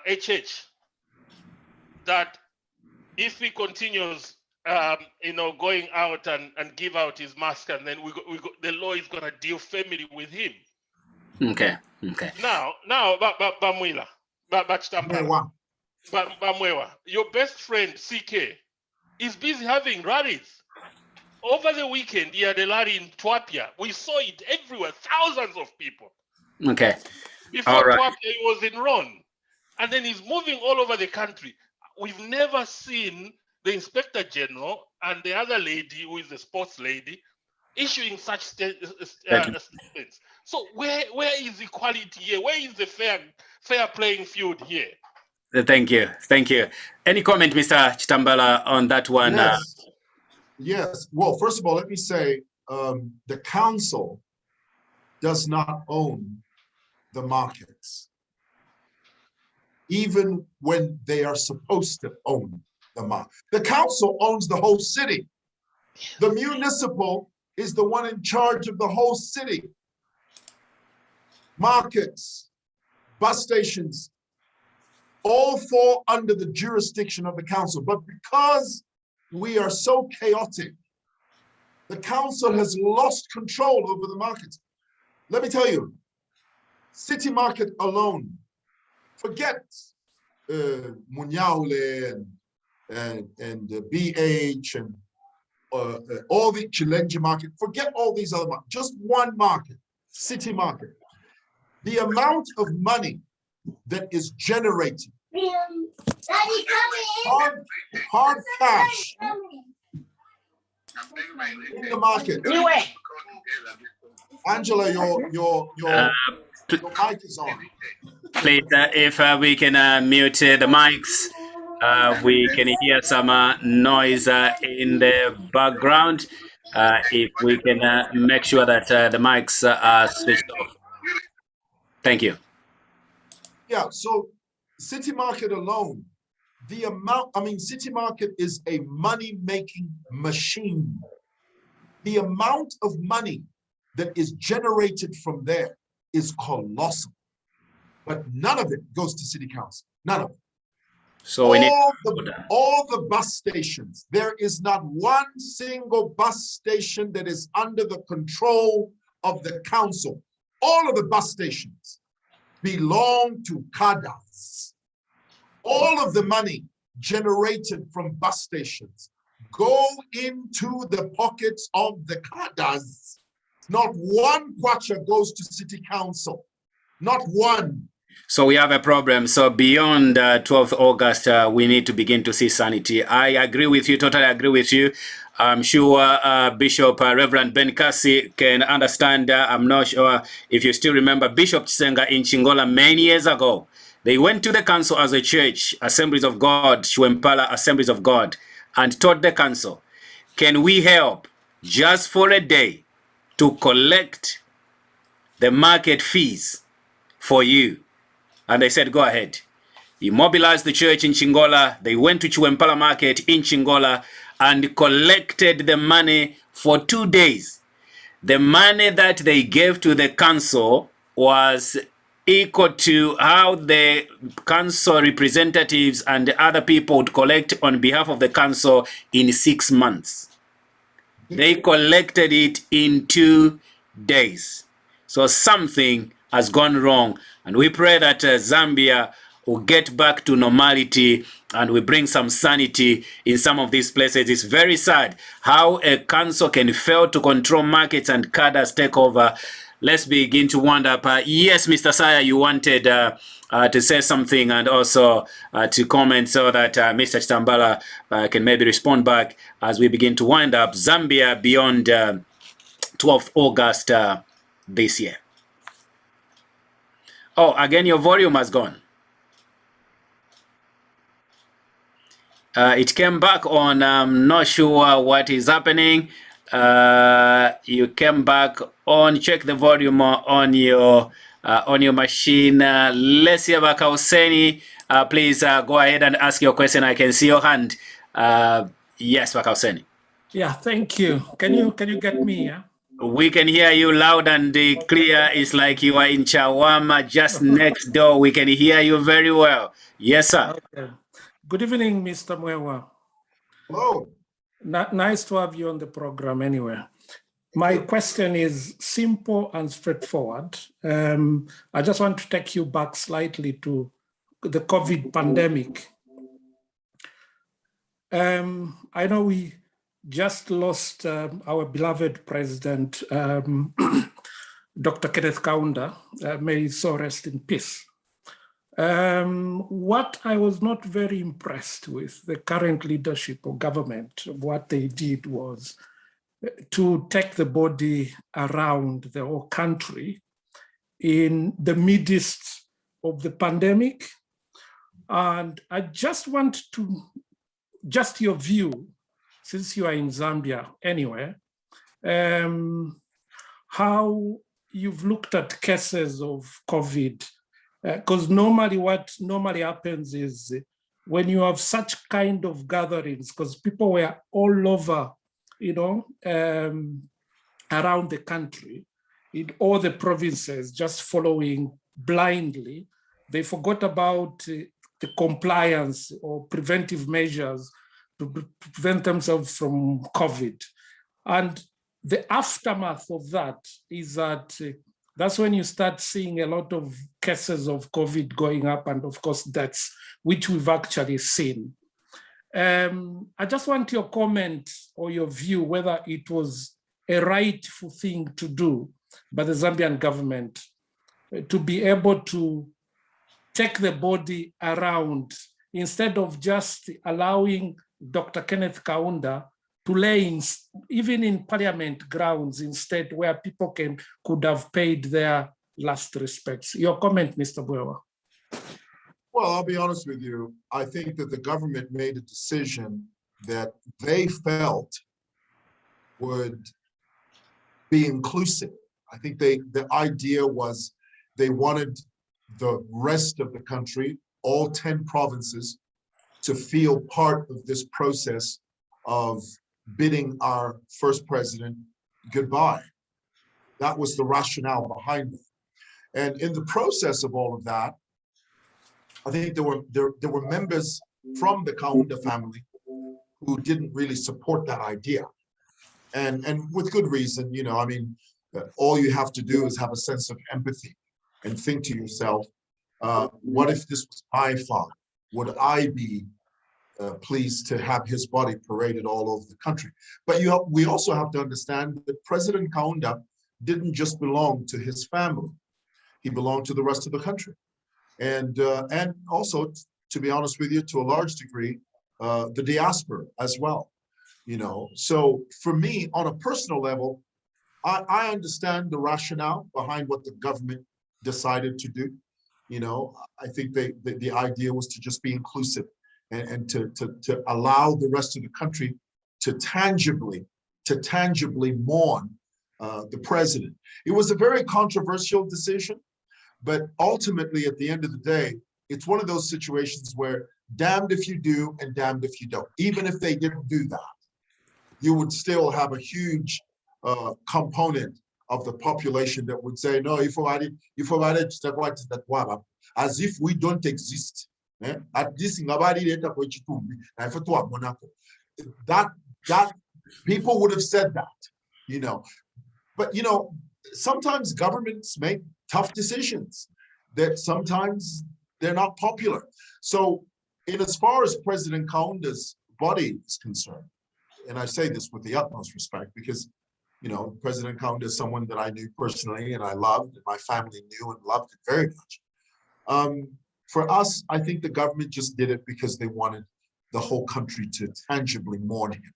HH that if he continues, going out and give out his mask, and then the law is going to deal firmly with him. Okay. Now, Bamwila, Mwewa, your best friend CK is busy having rallies. Over the weekend, he had a rally in Twapia. We saw it everywhere, thousands of people. Okay. Before Twapia, he was in Ron. And then he's moving all over the country. We've never seen the Inspector General and the other lady, who is the sports lady, issuing such Thank you. statements. So where is equality here? Where is the fair playing field here? Thank you. Thank you. Any comment, Mr. Chitambala, on that one? Yes. Yes. Well, first of all, let me say the council does not own the markets, even when they are supposed to own the market. The council owns the whole city. The municipal is the one in charge of the whole city. Markets, bus stations, all fall under the jurisdiction of the council. But because we are so chaotic, the council has lost control over the markets. Let me tell you, city market alone, forget Munyaule and BH and all the Chilenji market, forget all these other markets, just one market, city market. The amount of money that is generated, hard cash in the market. Angela, your mic is on. Please, if we can mute the mics, we can hear some noise in the background. If we can make sure that the mics are switched off. Thank you. Yeah, so city market alone, the amount, city market is a money-making machine. The amount of money that is generated from there is colossal, but none of it goes to city council, none of it. So all the bus stations, there is not one single bus station that is under the control of the council. All of the bus stations belong to cadres. All of the money generated from bus stations go into the pockets of the cadres. Not one kwacha goes to city council, not one. So we have a problem. So beyond 12th August, we need to begin to see sanity. I agree with you, totally agree with you. I'm sure Bishop Reverend Ben Kasi can understand. I'm not sure if you still remember Bishop Chisenga in Chingola many years ago. They went to the council as a church, Assemblies of God, Chwempala Assemblies of God, and told the council, can we help just for a day to collect the market fees for you? And they said, go ahead. He mobilized the church in Chingola. They went to Chwempala Market in Chingola and collected the money for 2 days. The money that they gave to the council was equal to how the council representatives and other people would collect on behalf of the council in 6 months. They collected it in 2 days. So something has gone wrong. And we pray that Zambia will get back to normality and we bring some sanity in some of these places. It's very sad how a council can fail to control markets and cadres take over. Let's begin to wind up. Yes, Mr. Saya, you wanted to say something and also to comment so that Mr. Chitambala can maybe respond back as we begin to wind up Zambia beyond 12th August this year. Oh, again, your volume has gone. It came back on. I'm not sure what is happening. You came back on. Check the volume on your machine. Let's see, Bakauseni. Please go ahead and ask your question. I can see your hand. Yes, Bakauseni. Yeah, thank you. Can you get me? Yeah? We can hear you loud and clear. It's like you are in Chawama, just next door. We can hear you very well. Yes, sir. Okay. Good evening, Mr. Mwewa. Hello. Nice to have you on the program anyway. My question is simple and straightforward. I just want to take you back slightly to the COVID pandemic. I know we just lost our beloved president, Dr. Kenneth Kaunda. May his soul rest in peace. What I was not very impressed with the current leadership of government, what they did was to take the body around the whole country in the midst of the pandemic. And I just want to, just your view, since you are in Zambia anyway, how you've looked at cases of COVID, because normally what normally happens is when you have such kind of gatherings, because people were all over, you know, around the country, in all the provinces, just following blindly, they forgot about the compliance or preventive measures to prevent themselves from COVID. And the aftermath of that is that that's when you start seeing a lot of cases of COVID going up, and of course deaths, which we've actually seen. I just want your comment or your view whether it was a rightful thing to do by the Zambian government to be able to take the body around instead of just allowing Dr. Kenneth Kaunda to lay in, even in parliament grounds instead, where people could have paid their last respects. Your comment, Mr. Mwewa. Well, I'll be honest with you. I think that the government made a decision that they felt would be inclusive. I think the idea was they wanted the rest of the country, all 10 provinces, to feel part of this process of bidding our first president goodbye. That was the rationale behind it. And in the process of all of that, I think there were members from the Kaunda family who didn't really support that idea. And with good reason, you know, I mean, all you have to do is have a sense of empathy and think to yourself, what if this was my father? Would I be pleased to have his body paraded all over the country? But we also have to understand that President Kaunda didn't just belong to his family. He belonged to the rest of the country. And also, to be honest with you, to a large degree, the diaspora as well. You know, so for me, on a personal level, I understand the rationale behind what the government decided to do. You know, I think the idea was to just be inclusive and to allow the rest of the country to tangibly mourn the president. It was a very controversial decision, but ultimately, at the end of the day, it's one of those situations where damned if you do and damned if you don't. Even if they didn't do that, you would still have a huge component of the population that would say, no, as if we don't exist. That people would have said that, you know. But, you know, sometimes governments make tough decisions that sometimes they're not popular. So in as far as President Kaunda's body is concerned, and I say this with the utmost respect because, you know, President Kaunda is someone that I knew personally and I loved, and my family knew and loved it very much. For us, I think the government just did it because they wanted the whole country to tangibly mourn him.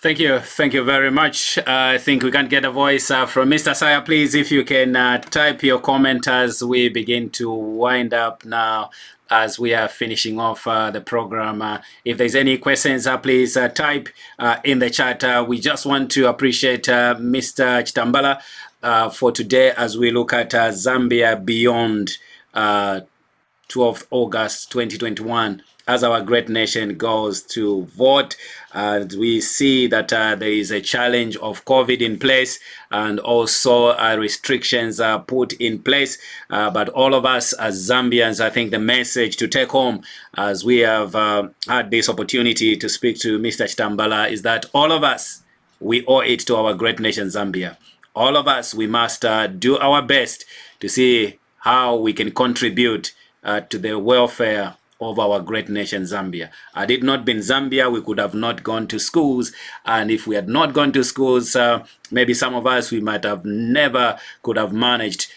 Thank you very much. I think we can get a voice from Mr. Saya. Please, if you can type your comment as we begin to wind up now, as we are finishing off the program. If there's any questions, please type in the chat. We just want to appreciate Mr. Chitambala for today as we look at Zambia beyond 12th August 2021. As our great nation goes to vote, we see that there is a challenge of COVID in place, and also restrictions are put in place. But all of us as Zambians, I think the message to take home as we have had this opportunity to speak to Mr. Chitambala is that all of us, we owe it to our great nation Zambia. All of us, we must do our best to see how we can contribute to the welfare of our great nation Zambia. Had it not been Zambia, we could have not gone to schools, and if we had not gone to schools, maybe some of us, we might have never could have managed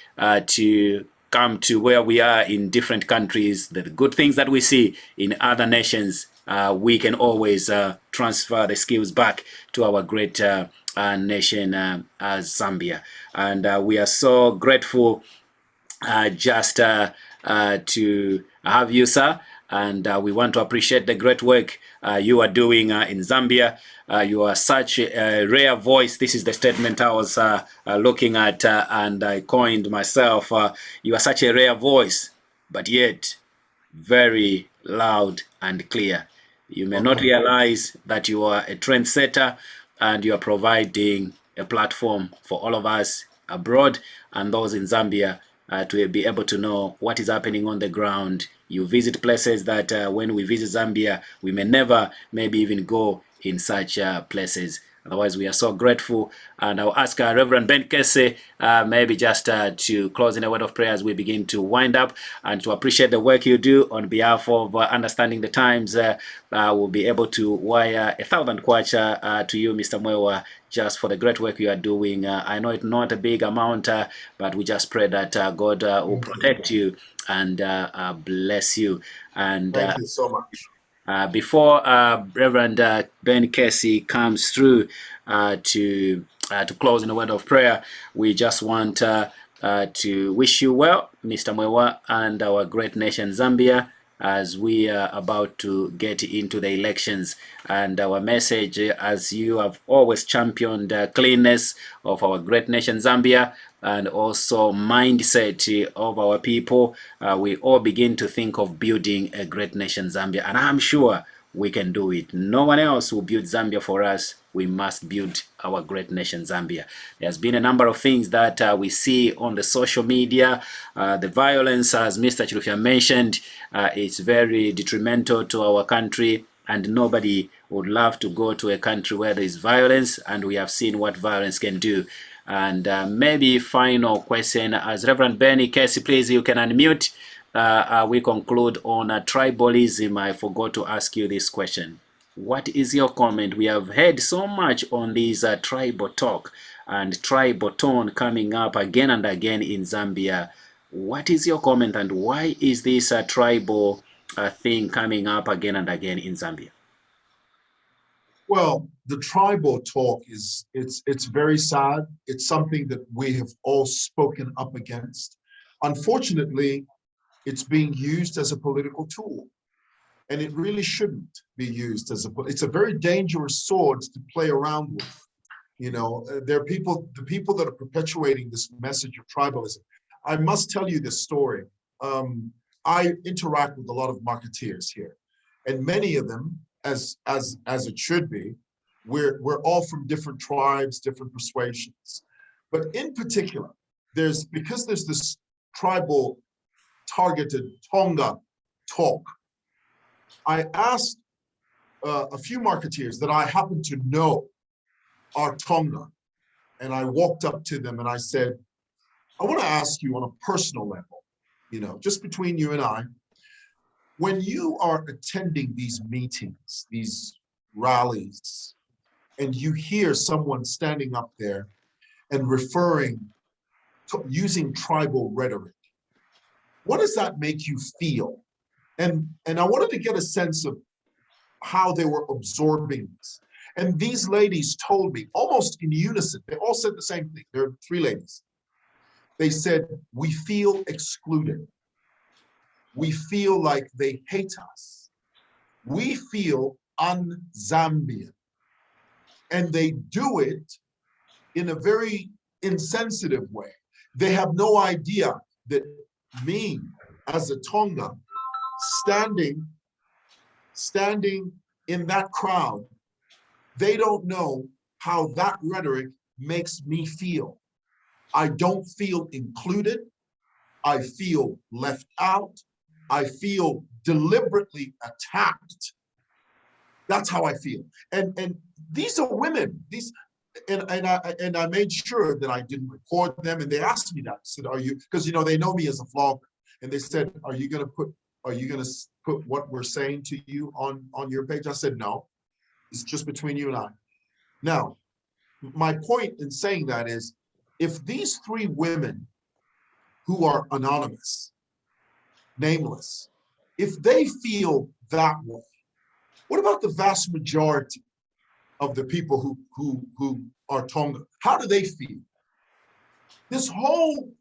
to come to where we are in different countries. The good things that we see in other nations we can always transfer the skills back to our great nation as Zambia. And we are so grateful just to have you, sir. And we want to appreciate the great work you are doing in Zambia. You are such a rare voice. This is the statement I was looking at, and I coined myself. You are such a rare voice, but yet very loud and clear. You may not realize that you are a trendsetter, and you are providing a platform for all of us abroad and those in Zambia to be able to know what is happening on the ground. You visit places that when we visit Zambia, we may never maybe even go in such places. Otherwise, we are so grateful. And I'll ask Reverend Ben Kese maybe just to close in a word of prayer as we begin to wind up, and to appreciate the work you do on behalf of Understanding the Times. We'll be able to wire 1,000 kwacha to you, Mr. Mwewa, just for the great work you are doing. I know it's not a big amount, but we just pray that God will protect you and bless you. And thank you so much. Before Reverend Ben Casey comes through to close in a word of prayer, we just want to wish you well, Mr. Mwewa, and our great nation Zambia, as we are about to get into the elections. And our message, as you have always championed cleanness of our great nation Zambia, and also mindset of our people, we all begin to think of building a great nation Zambia. And I'm sure we can do it. No one else will build Zambia for us. We must build our great nation Zambia. There's been a number of things that we see on the social media. The violence, as Mr. Chirufya mentioned, it's very detrimental to our country, and nobody would love to go to a country where there is violence, and we have seen what violence can do. And maybe final question, as Reverend Benny Casey, please, you can unmute. We conclude on tribalism. I forgot to ask you this question. What is your comment? We have heard so much on this tribal talk and tribal tone coming up again and again in Zambia. What is your comment, and why is this tribal thing coming up again and again in Zambia? Well, the tribal talk it's very sad. It's something that we have all spoken up against. Unfortunately, it's being used as a political tool, and it really shouldn't be used as it's a very dangerous sword to play around with. You know, there are the people that are perpetuating this message of tribalism. I must tell you this story. I interact with a lot of marketeers here, and many of them, as it should be, we're all from different tribes, different persuasions. But in particular, because there's this tribal targeted Tonga talk, I asked a few marketeers that I happen to know are Tonga, and I walked up to them and I said, I want to ask you on a personal level, you know, just between you and I, when you are attending these meetings, these rallies, and you hear someone standing up there and referring to using tribal rhetoric, what does that make you feel? And I wanted to get a sense of how they were absorbing this. And these ladies told me almost in unison, they all said the same thing. There are three ladies. They said, we feel excluded. We feel like they hate us. We feel un-Zambian. And they do it in a very insensitive way. They have no idea that me, as a Tonga, standing in that crowd, they don't know how that rhetoric makes me feel. I don't feel included. I feel left out. I feel deliberately attacked. That's how I feel. And these are women. And I made sure that I didn't record them. And they asked me that. I said, are you, because you know they know me as a vlogger. And they said, are you gonna put what we're saying to you on your page? I said, no, it's just between you and I. Now, my point in saying that is, if these three women who are anonymous, nameless, if they feel that way, What about the vast majority of the people who are Tonga? How do they feel? This whole,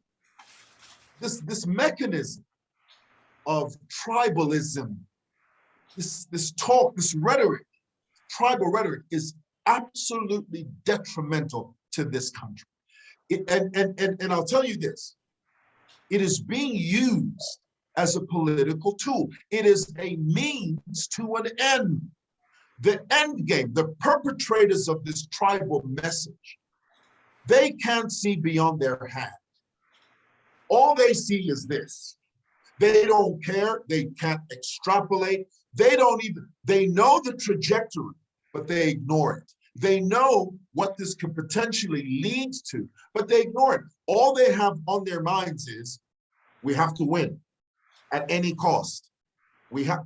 this mechanism of tribalism, this talk, this rhetoric, tribal rhetoric is absolutely detrimental to this country. And I'll tell you this, it is being used as a political tool. It is a means to an end. The end game, the perpetrators of this tribal message, they can't see beyond their hand. All they see is this. They don't care, they can't extrapolate, they know the trajectory, but they ignore it. They know what this could potentially lead to, but they ignore it. All they have on their minds is, we have to win at any cost. We have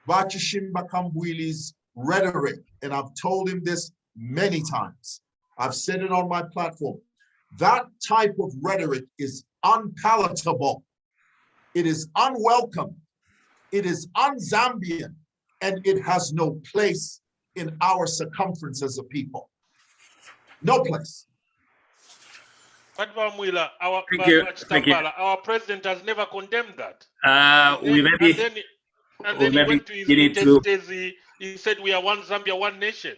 Bachishimba Kambwili's rhetoric, and I've told him this many times. I've said it on my platform. That type of rhetoric is unpalatable. It is unwelcome. It is un-Zambian, and it has no place in our circumference as a people. No place. But Mwila, Thank you. Our president has never condemned that. And then he went to his intestacy. He said, "We are one Zambia, one nation."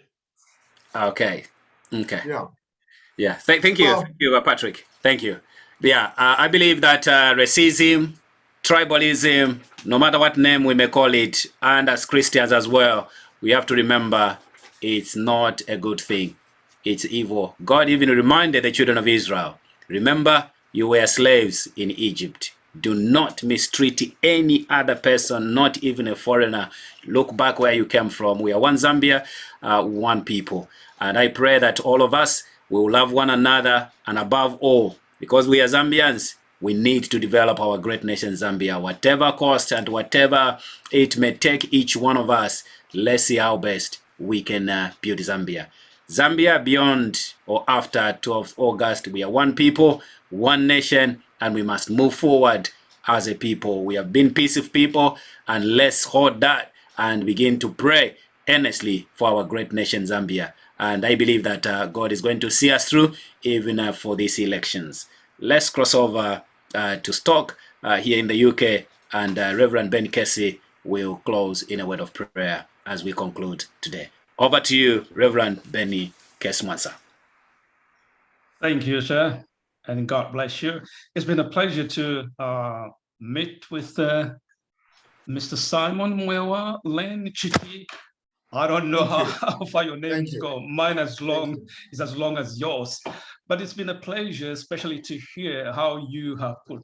Okay. Yeah. Thank you. Well, Thank you, Patrick. Thank you. Yeah, I believe that racism, tribalism, no matter what name we may call it, and as Christians as well, we have to remember it's not a good thing. It's evil. God even reminded the children of Israel, remember, you were slaves in Egypt. Do not mistreat any other person, not even a foreigner. Look back where you came from. We are one Zambia, one people. And I pray that all of us will love one another, and above all, because we are Zambians, we need to develop our great nation Zambia. Whatever cost and whatever it may take each one of us, let's see how best we can build Zambia. Zambia beyond or after 12th August, we are one people, one nation, and we must move forward as a people. We have been peaceful people, and let's hold that and begin to pray earnestly for our great nation Zambia. And I believe that God is going to see us through even for these elections. Let's cross over to Stock here in the UK, and Reverend Ben Kessie will close in a word of prayer as we conclude today. Over to you, Reverend Benny Kesmwansa. Thank you, sir, and God bless you. It's been a pleasure to meet with Mr. Simon Mwewa, Len Chiti. I don't know how far your names go. Mine is as long as yours. But it's been a pleasure, especially to hear how you have put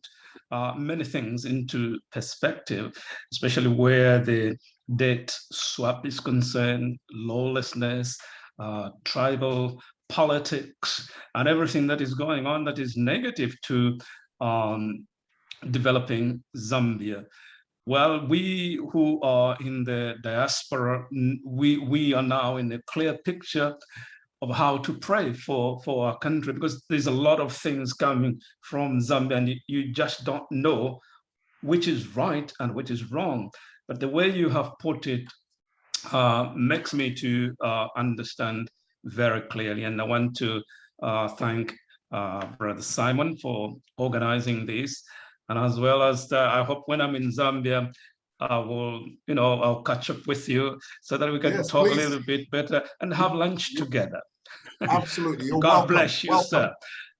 many things into perspective, especially where the debt swap is concerned, lawlessness, tribal politics, and everything that is going on that is negative to developing Zambia. Well, we who are in the diaspora, we are now in a clear picture of how to pray for our country, because there's a lot of things coming from Zambia, and you just don't know which is right and which is wrong. But the way you have put it makes me to understand very clearly. And I want to thank Brother Simon for organizing this. And as well as I hope when I'm in Zambia, I will, I'll catch up with you so that we can talk a little bit better and have lunch together. Absolutely. You're God welcome. bless you, sir.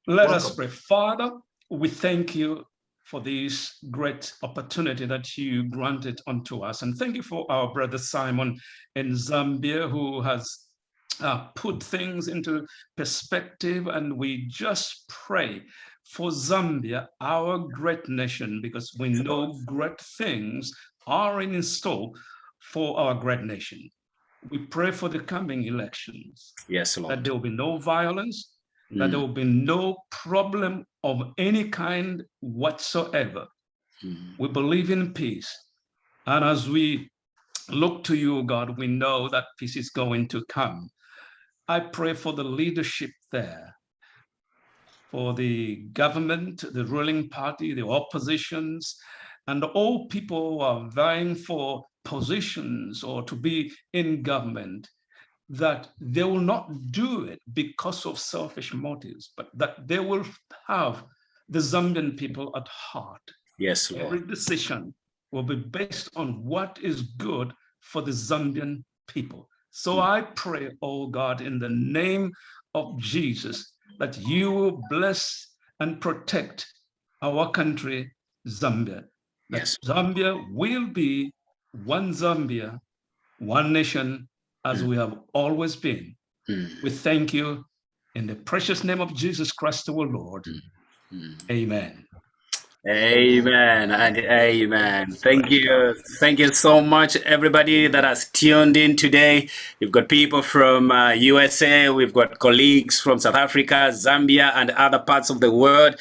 Let us pray. Father, we thank you for this great opportunity that you granted unto us. And thank you for our brother Simon in Zambia, who has put things into perspective. And we just pray for Zambia, our great nation, because we know great things are in store for our great nation. We pray for the coming elections. Yes, Lord. That there will be no violence, that there will be no problem of any kind whatsoever. We believe in peace. And as we look to you, God, we know that peace is going to come. I pray for the leadership there, for the government, the ruling party, the oppositions, and all people who are vying for positions or to be in government, that they will not do it because of selfish motives, but that they will have the Zambian people at heart. Yes, Lord. Every decision will be based on what is good for the Zambian people. So I pray, oh God, in the name of Jesus, that you will bless and protect our country, Zambia. Yes. That Zambia will be one Zambia, one nation, as we have always been. We thank you in the precious name of Jesus Christ, our Lord. Amen. Amen and amen. Thank you. Thank you so much, everybody that has tuned in today. We've got people from USA, we've got colleagues from South Africa, Zambia, and other parts of the world.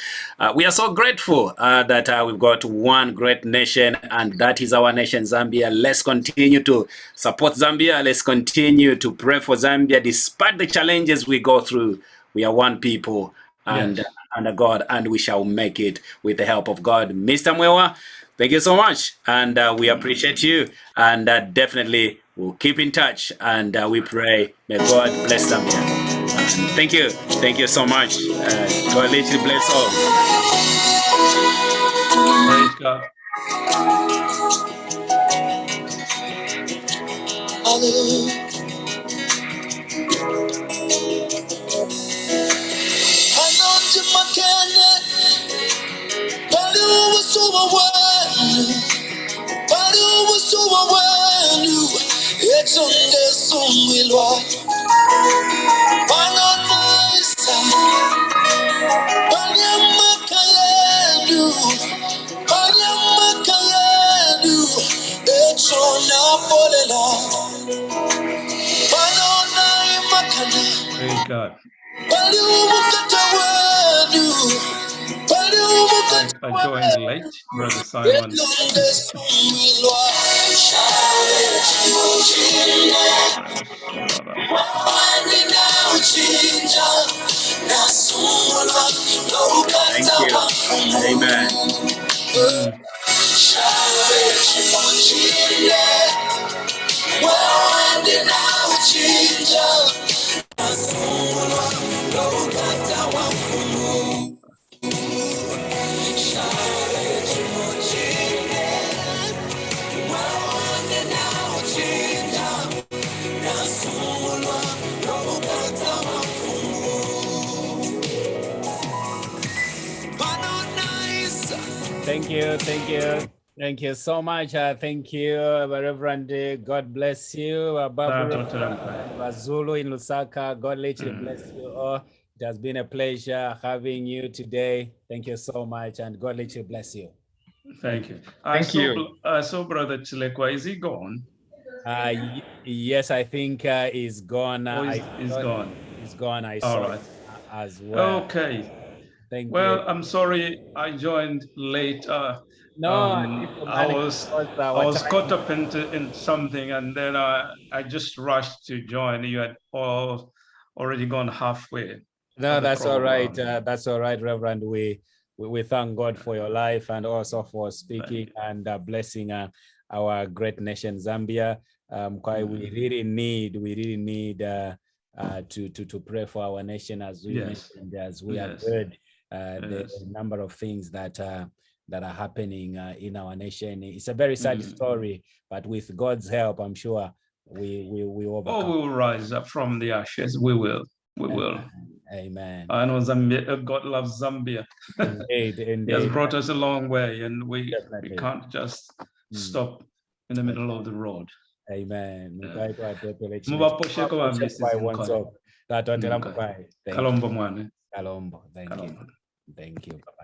We are so grateful that we've got one great nation, and that is our nation, Zambia. Let's continue to support Zambia. Let's continue to pray for Zambia. Despite the challenges we go through, we are one people. And Yes. under God, and we shall make it with the help of God. Mr. Mwewa, thank you so much, and we appreciate you, and definitely we'll keep in touch, and we pray, may God bless them here. Thank you so much. God literally bless all. Praise God. Hallelujah. Praise God. I joined late, Brother Simon. Thank you. Amen. Thank you so much. Thank you, Reverend. God bless you. Bazulu in Lusaka, God literally bless you all. It has been a pleasure having you today. Thank you so much, and God literally bless you. Thank you. I saw Brother Chilekwa. Is he gone? Yes, I think he's gone. He's gone. He's gone. I All saw right. as well. Okay. Thank you. Well, I'm sorry I joined late. No, I was caught up in something, and then I just rushed to join. You had already gone halfway. No, that's all right. That's all right, Reverend. We thank God for your life, and also for speaking and blessing our great nation, Zambia. We really need to pray for our nation, as we mentioned, as we have heard the number of things that are happening in our nation. It's a very sad story, but with God's help, I'm sure we overcome. Oh, we will rise up from the ashes. We will. We will. Amen. I know Zambia. God loves Zambia. Indeed. He has brought us a long way, and we can't just stop in the middle of the road. Amen. Kalombo, Thank you. Thank you. Bye-bye.